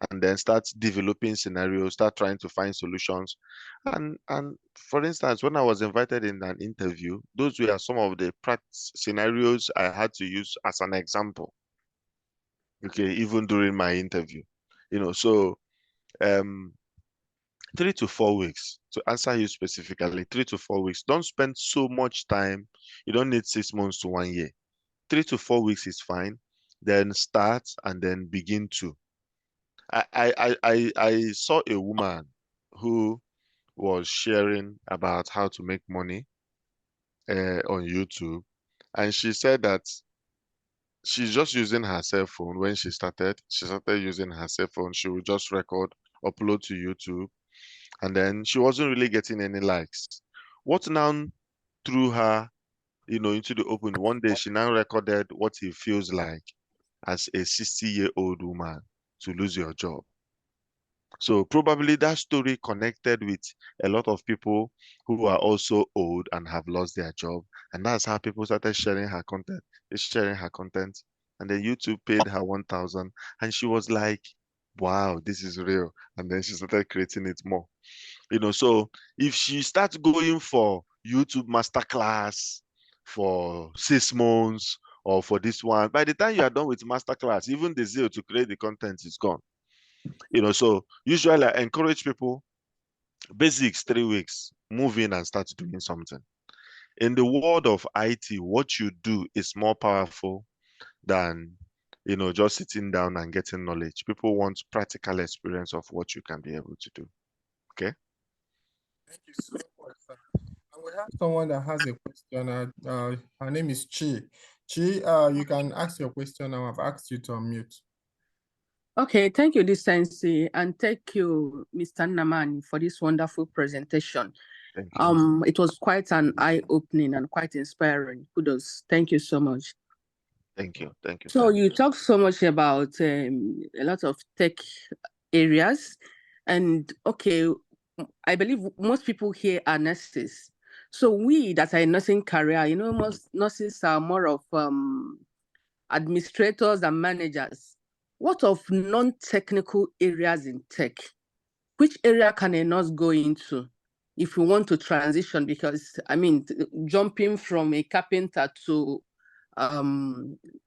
B: and then start developing scenarios, start trying to find solutions. And for instance, when I was invited in an interview, those were some of the practice scenarios I had to use as an example. Okay, even during my interview. So um 3 to 4 weeks to answer you specifically. 3 to 4 weeks. Don't spend so much time. You don't need 6 months to 1 year. 3 to 4 weeks is fine. Then start and then begin to. I saw a woman who was sharing about how to make money on YouTube, and she said that she's just using her cell phone. When she started, using her cell phone. She would just record, upload to YouTube, and then she wasn't really getting any likes. What now threw her into the open. One day she now recorded what it feels like as a 60-year-old woman to lose your job. So probably that story connected with a lot of people who are also old and have lost their job. And that's how people started sharing her content. They sharing her content. And then YouTube paid her 1,000. And she was like, wow, this is real. And then she started creating it more. So if she starts going for YouTube masterclass for 6 months or for this one, by the time you are done with masterclass, even the zeal to create the content is gone. So usually I encourage people, basics, 3 weeks, move in and start doing something. In the world of IT, what you do is more powerful than, just sitting down and getting knowledge. People want practical experience of what you can be able to do. Okay.
A: Thank you so much, sir. And we have someone that has a question. Her name is Chi. Chi, you can ask your question now. I've asked you to unmute.
C: Okay, thank you, Decency, and thank you, Mr. Namani, for this wonderful presentation.
B: Thank you.
C: It was quite an eye-opening and quite inspiring. Kudos. Thank you so much.
B: Thank you. Thank you.
C: So
B: Sir.
C: you talked so much about a lot of tech areas, and okay, I believe most people here are nurses. So we that are in nursing career, most nurses are more of administrators and managers. What of non-technical areas in tech? Which area can a nurse go into if we want to transition? Because jumping from a carpenter to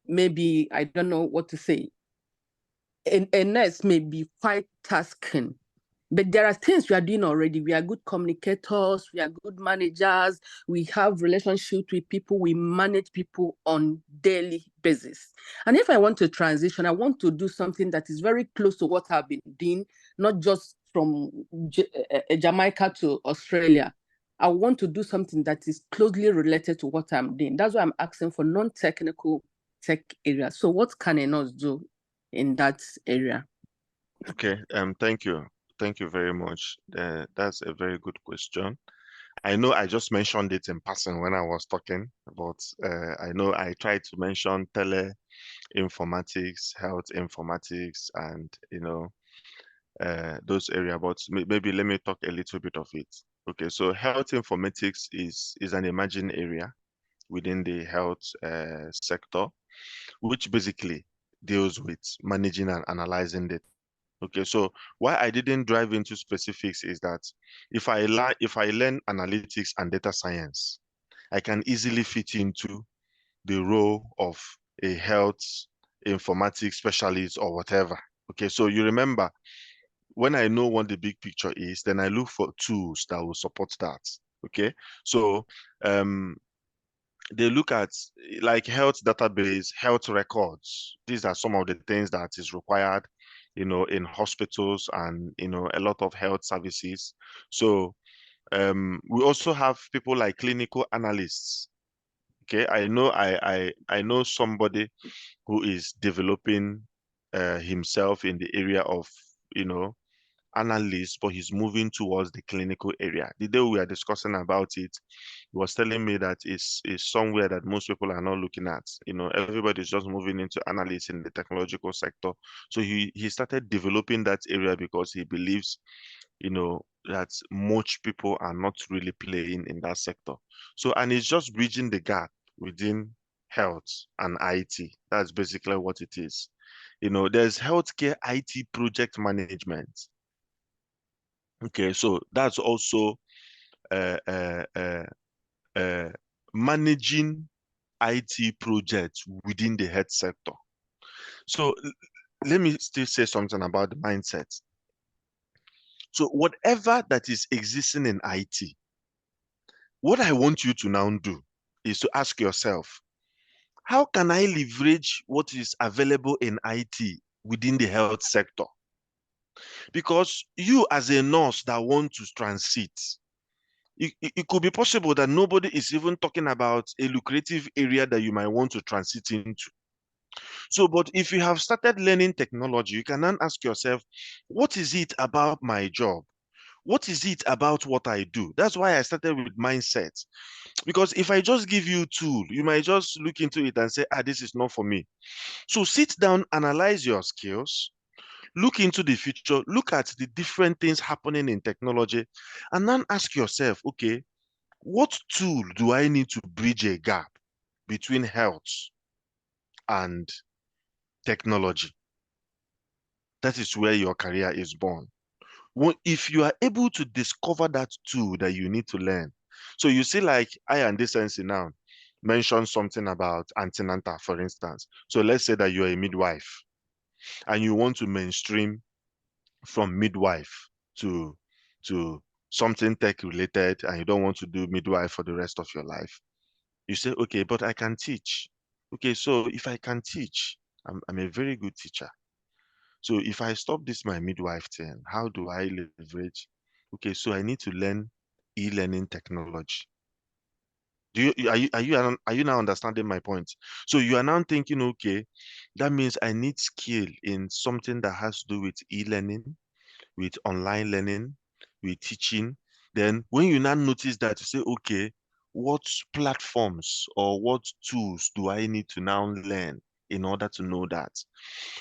C: maybe, I don't know what to say, a nurse may be quite tasking. But there are things we are doing already. We are good communicators, we are good managers, we have relationships with people, we manage people on daily basis. And if I want to transition, I want to do something that is very close to what I've been doing, not just from Jamaica to Australia. I want to do something that is closely related to what I'm doing. That's why I'm asking for non-technical tech areas. So what can a nurse do in that area?
B: Okay. Thank you. Thank you very much. That's a very good question. I know I just mentioned it in passing when I was talking, but I know I tried to mention tele-informatics, health informatics, and those areas. But maybe let me talk a little bit of it. Okay, so health informatics is an emerging area within the health sector, which basically deals with managing and analyzing data. Okay, so why I didn't drive into specifics is that if I learn analytics and data science, I can easily fit into the role of a health informatics specialist or whatever. Okay, so you remember, when I know what the big picture is, then I look for tools that will support that. Okay, so they look at like health database, health records. These are some of the things that is required, in hospitals and, a lot of health services. So we also have people like clinical analysts. Okay, I know somebody who is developing himself in the area of, analyst, but he's moving towards the clinical area. The day we are discussing about it, he was telling me that it's somewhere that most people are not looking at. Everybody's just moving into analysts in the technological sector. So he started developing that area because he believes, that much people are not really playing in that sector. So, and it's just bridging the gap within health and IT. That's basically what it is. There's healthcare IT project management. Okay, so that's also uh, uh, uh, uh, managing IT projects within the health sector. So let me still say something about the mindset. So whatever that is existing in IT, what I want you to now do is to ask yourself, how can I leverage what is available in IT within the health sector? Because you as a nurse that want to transit, it could be possible that nobody is even talking about a lucrative area that you might want to transit into. So, but if you have started learning technology, you can then ask yourself, what is it about my job? What is it about what I do? That's why I started with mindset. Because if I just give you a tool, you might just look into it and say, this is not for me. So sit down, analyze your skills, look into the future, look at the different things happening in technology, and then ask yourself, okay, what tool do I need to bridge a gap between health and technology? That is where your career is born. If you are able to discover that tool that you need to learn. So you see, like I and Decency now mention something about antenatal, for instance. So let's say that you're a midwife and you want to mainstream from midwife to something tech related, and you don't want to do midwife for the rest of your life. You say, okay, but I can teach. Okay, so if I can teach, I'm a very good teacher. So if I stop this my midwife thing, how do I leverage? Okay, so I need to learn e-learning technology. Are you now understanding my point? So you are now thinking, okay, that means I need skill in something that has to do with e-learning, with online learning, with teaching. Then when you now notice that, you say, okay, what platforms or what tools do I need to now learn in order to know that?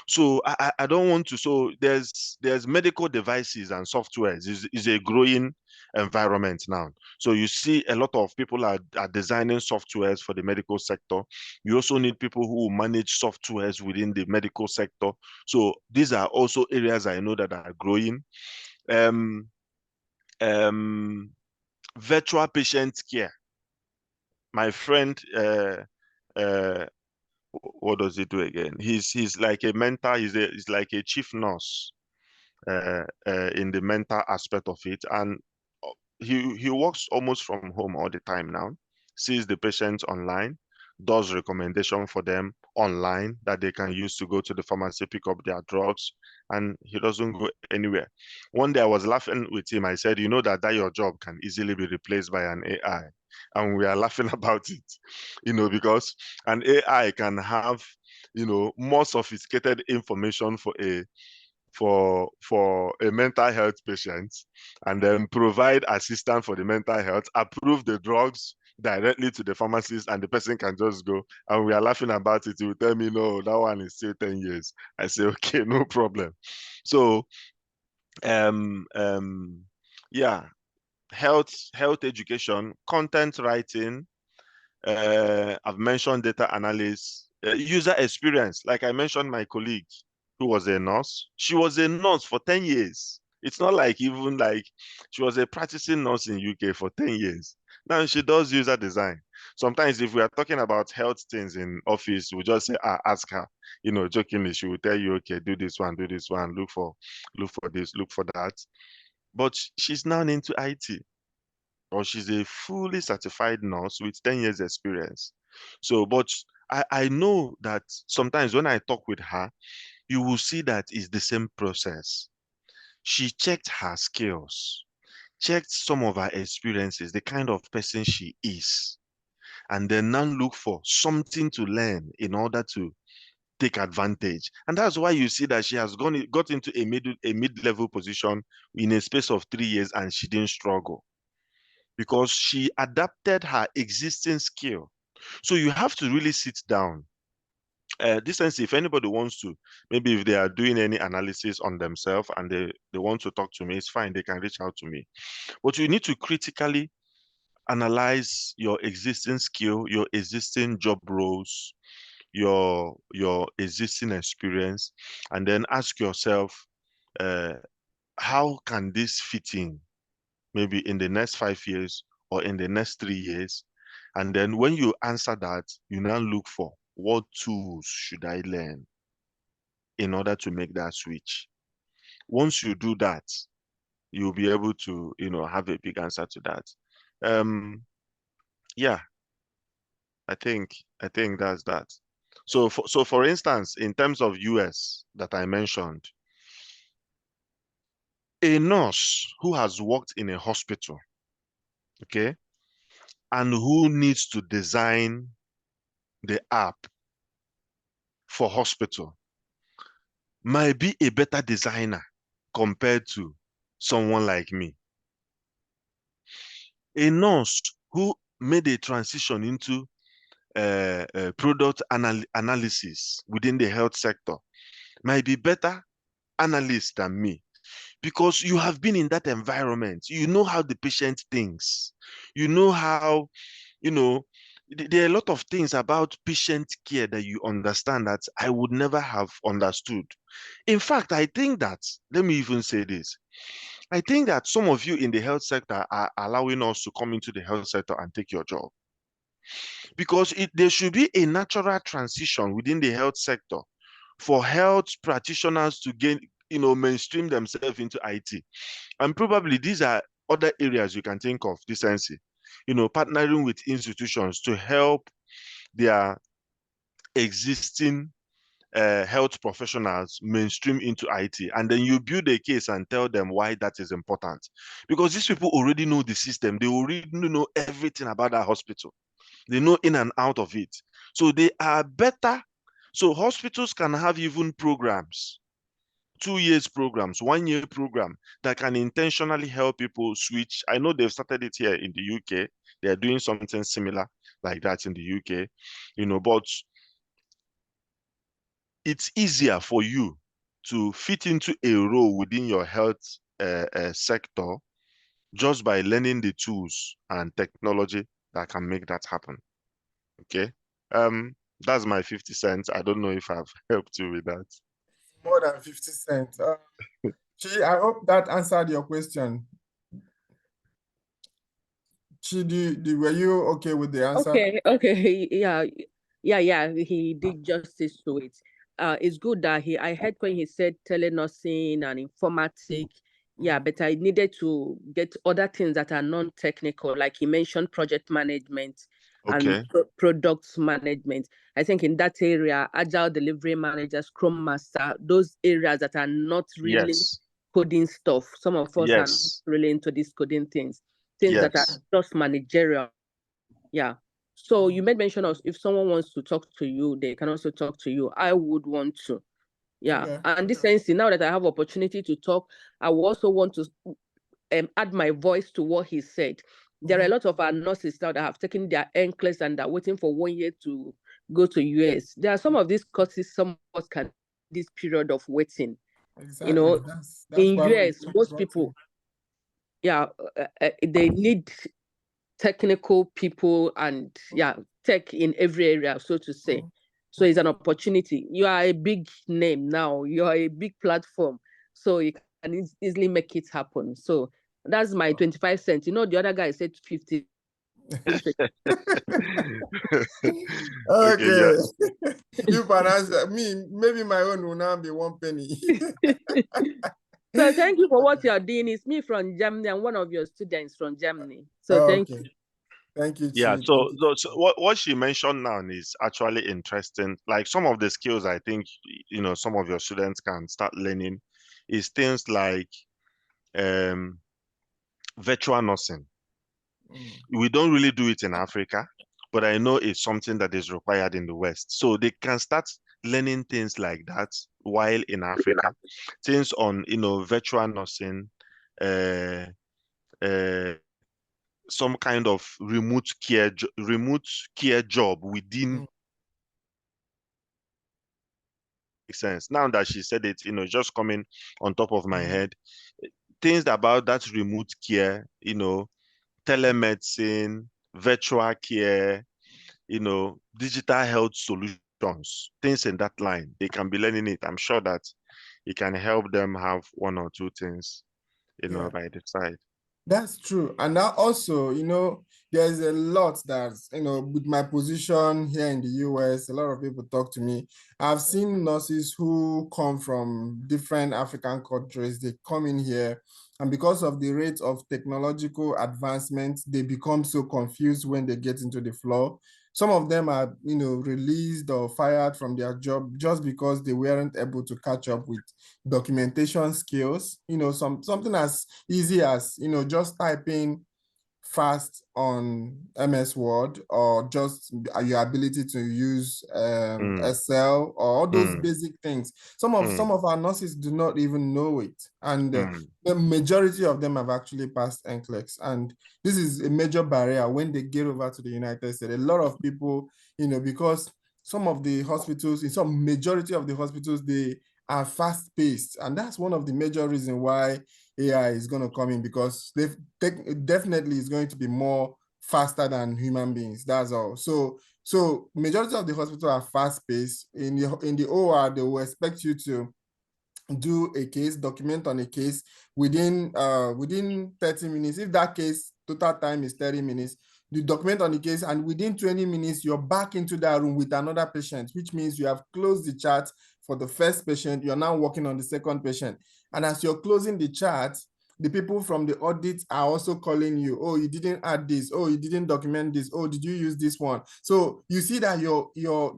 B: So I don't want to. So there's medical devices and softwares is a growing environment now. So you see a lot of people are designing softwares for the medical sector. You also need people who manage softwares within the medical sector. So these are also areas I know that are growing. Um, um, Virtual patient care. My friend, uh, what does he do again? He's like a mentor. He's like a chief nurse in the mental aspect of it, and he works almost from home all the time now. Sees the patients online, does recommendation for them online that they can use to go to the pharmacy, pick up their drugs, and he doesn't go anywhere. One day I was laughing with him. I said, you know that your job can easily be replaced by an AI. And we are laughing about it, because an AI can have, more sophisticated information for a mental health patient, and then provide assistance for the mental health, approve the drugs directly to the pharmacist, and the person can just go. And we are laughing about it. He will tell me, no, that one is still 10 years. I say, okay, no problem. So yeah, health education, content writing, I've mentioned data analysis, user experience. Like I mentioned, my colleague who was a nurse, she was a nurse for 10 years. It's not like even like she was a practicing nurse in UK for 10 years. Now she does user design. Sometimes if we are talking about health things in office, we just say, ask her, jokingly, she will tell you, okay, do this one, look for this, look for that. But she's now into IT, or she's a fully certified nurse with 10 years experience. So, but I know that sometimes when I talk with her, you will see that it's the same process. She checked her skills, checked some of her experiences, the kind of person she is, and then now look for something to learn in order to take advantage. And that's why you see that she has got into a mid-level position in a space of 3 years, and she didn't struggle because she adapted her existing skill. So you have to really sit down. This sense, if anybody wants to, maybe if they are doing any analysis on themselves and they want to talk to me, it's fine, they can reach out to me. But you need to critically analyze your existing skill, your existing job roles, your existing experience, and then ask yourself, uh, how can this fit in maybe in the next 5 years or in the next 3 years? And then when you answer that, you now look for what tools should I learn in order to make that switch. Once you do that, you'll be able to, have a big answer to that. Yeah, I think that's that. So for instance, in terms of US that I mentioned, a nurse who has worked in a hospital, okay, and who needs to design the app for hospital might be a better designer compared to someone like me. A nurse who made a transition into product analysis within the health sector might be better analyst than me, because you have been in that environment. You know how the patient thinks. You know how, there are a lot of things about patient care that you understand that I would never have understood. In fact, I think that, let me even say this, I think that some of you in the health sector are allowing us to come into the health sector and take your job. Because there should be a natural transition within the health sector for health practitioners to gain, mainstream themselves into IT. And probably these are other areas you can think of, Decency, partnering with institutions to help their existing health professionals mainstream into IT. And then you build a case and tell them why that is important. Because these people already know the system. They already know everything about that hospital. They know in and out of it. So they are better. So hospitals can have even programs, 2 years programs, 1 year program that can intentionally help people switch. I know they've started it here in the UK. They're doing something similar like that in the UK, but it's easier for you to fit into a role within your health sector just by learning the tools and technology that can make that happen. Okay. That's my 50 cents. I don't know if I've helped you with that.
A: More than 50 cents. Chi, I hope that answered your question. Chi, were you okay with the answer?
C: Okay, yeah, he did justice to it. It's good that I heard when he said telenursing and informatics. Yeah, but I needed to get other things that are non-technical, like he mentioned project management and
B: Okay.
C: product management. I think in that area, agile delivery manager, scrum master, those areas that are not really
B: Yes.
C: coding stuff. Some of us are not
B: Yes.
C: really into these coding things that are
B: Yes.
C: just managerial. Yeah. So you made mention of if someone wants to talk to you, they can also talk to you. I would want to. Yeah.
A: Okay.
C: And this sense, now that I have opportunity to talk, I will also want to add my voice to what he said. There are a lot of our nurses now that have taken their NCLEX and are waiting for 1 year to go to US. There are some of these courses some of us can this period of waiting.
A: Exactly. That's
C: in
A: why
C: US, most people, they need technical people and tech in every area, so to say. So it's an opportunity. You are a big name now. You are a big platform, so you can easily make it happen. So that's my 25 cents. The other guy said 50.
A: Okay.
B: Yeah.
A: You can answer me. Maybe my own will now be 1 penny.
C: So thank you for what you're doing. It's me from Germany and one of your students from Germany. So thank you.
A: Thank you,
B: Yeah,
A: Chief.
B: so what she mentioned now is actually interesting. Like some of the skills I think some of your students can start learning is things like virtual nursing. We don't really do it in Africa, but I know it's something that is required in the West. So they can start learning things like that while in Africa. Things on virtual nursing, some kind of remote care job within. Makes sense. Now that she said it, just coming on top of my head, things about that remote care, telemedicine, virtual care, digital health solutions, things in that line. They can be learning it. I'm sure that it can help them have 1 or 2 things, by the side.
A: That's true. And now also, there's a lot that's, with my position here in the US, a lot of people talk to me. I've seen nurses who come from different African countries. They come in here, and because of the rate of technological advancement, they become so confused when they get into the floor. Some of them are, released or fired from their job just because they weren't able to catch up with documentation skills. Something as easy as, just typing fast on MS Word or just your ability to use Excel or all those basic things. Some of our nurses do not even know it, and the majority of them have actually passed NCLEX, and this is a major barrier when they get over to the United States. A lot of people, because some of the hospitals, in some majority of the hospitals, they are fast-paced, and that's one of the major reasons why AI is going to come in, because they definitely is going to be more faster than human beings. That's all. So majority of the hospital are fast-paced. In the OR, they will expect you to do a case, document on a case within 30 minutes. If that case total time is 30 minutes, you document on the case, and within 20 minutes, you're back into that room with another patient, which means you have closed the chart for the first patient. You're now working on the second patient. And as you're closing the chart, the people from the audit are also calling you. Oh, you didn't add this. Oh, you didn't document this. Oh, did you use this one? So you see that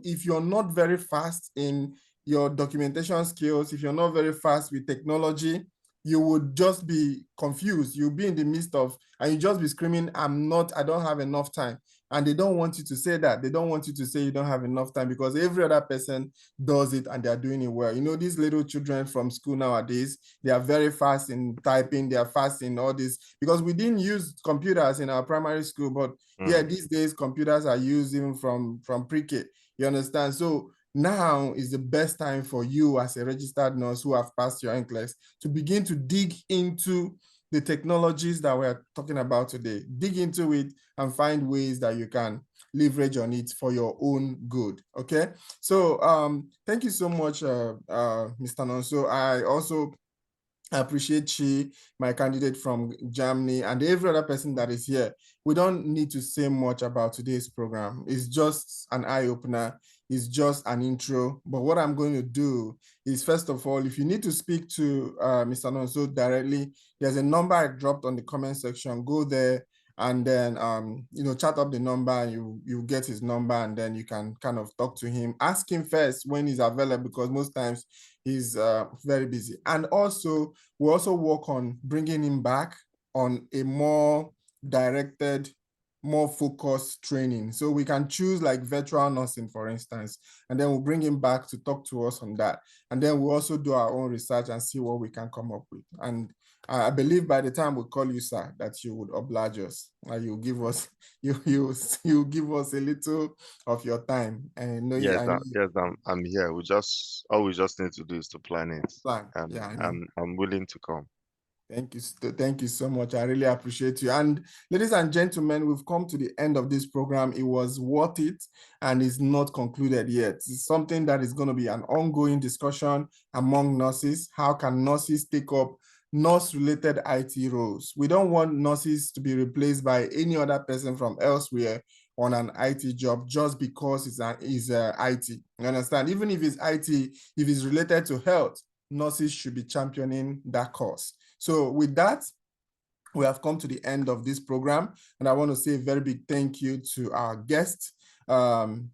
A: if you're not very fast in your documentation skills, if you're not very fast with technology, you would just be confused. You'll be in the midst of, and you just be screaming, I don't have enough time. And they don't want you to say that. They don't want you to say you don't have enough time, because every other person does it and they're doing it well. These little children from school nowadays, they are very fast in typing. They are fast in all this, because we didn't use computers in our primary school, but yeah, these days computers are used even from pre-K. You understand? So now is the best time for you as a registered nurse who have passed your NCLEX to begin to dig into the technologies that we're talking about today. Dig into it and find ways that you can leverage on it for your own good. Okay. So thank you so much, Mr. Nonso. I also appreciate she, my candidate from Germany, and every other person that is here. We don't need to say much about today's program. It's just an eye-opener. It's just an intro. But what I'm going to do is, first of all, if you need to speak to Mr. Nonso directly, there's a number I dropped on the comment section. Go there and then chat up the number, and you get his number, and then you can kind of talk to him. Ask him first when he's available, because most times he's very busy. And also, we also work on bringing him back on a more directed, more focused training. So we can choose like virtual nursing, for instance, and then we'll bring him back to talk to us on that. And then we'll also do our own research and see what we can come up with. And I believe by the time we call you, sir, that you would oblige us. You'll give us you give us a little of your time. And
B: yes, I'm here. All we just need to do is to plan it.
A: Yeah, I know.
B: I'm willing to come.
A: Thank you so much. I really appreciate you. And ladies and gentlemen, we've come to the end of this program. It was worth it, and it's not concluded yet. It's something that is going to be an ongoing discussion among nurses. How can nurses take up nurse-related IT roles? We don't want nurses to be replaced by any other person from elsewhere on an IT job just because it's IT. You understand? Even if it's IT, if it's related to health, nurses should be championing that cause. So with that, we have come to the end of this program, and I want to say a very big thank you to our guest, Nonso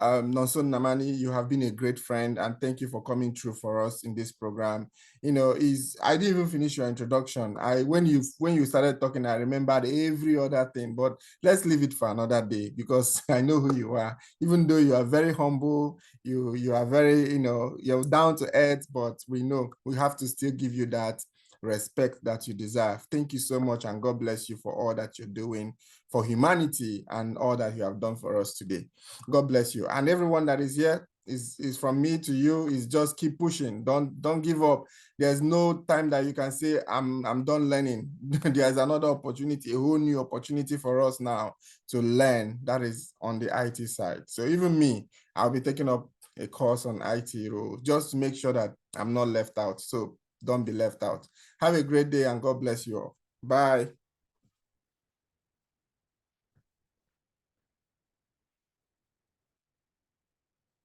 A: Nnamani. You have been a great friend, and thank you for coming through for us in this program. I didn't even finish your introduction. When you started talking, I remembered every other thing, but let's leave it for another day, because I know who you are. Even though you are very humble, you are very, you're down to earth, but we know we have to still give you that respect that you deserve. Thank you so much, and God bless you for all that you're doing for humanity and all that you have done for us today. God bless you. And everyone that is here, is from me to you, is just keep pushing. Don't give up. There's no time that you can say I'm done learning. There's another opportunity, a whole new opportunity for us now to learn, that is on the IT side. So even me, I'll be taking up a course on IT role just to make sure that I'm not left out. So don't be left out. Have a great day, and God bless you all. Bye.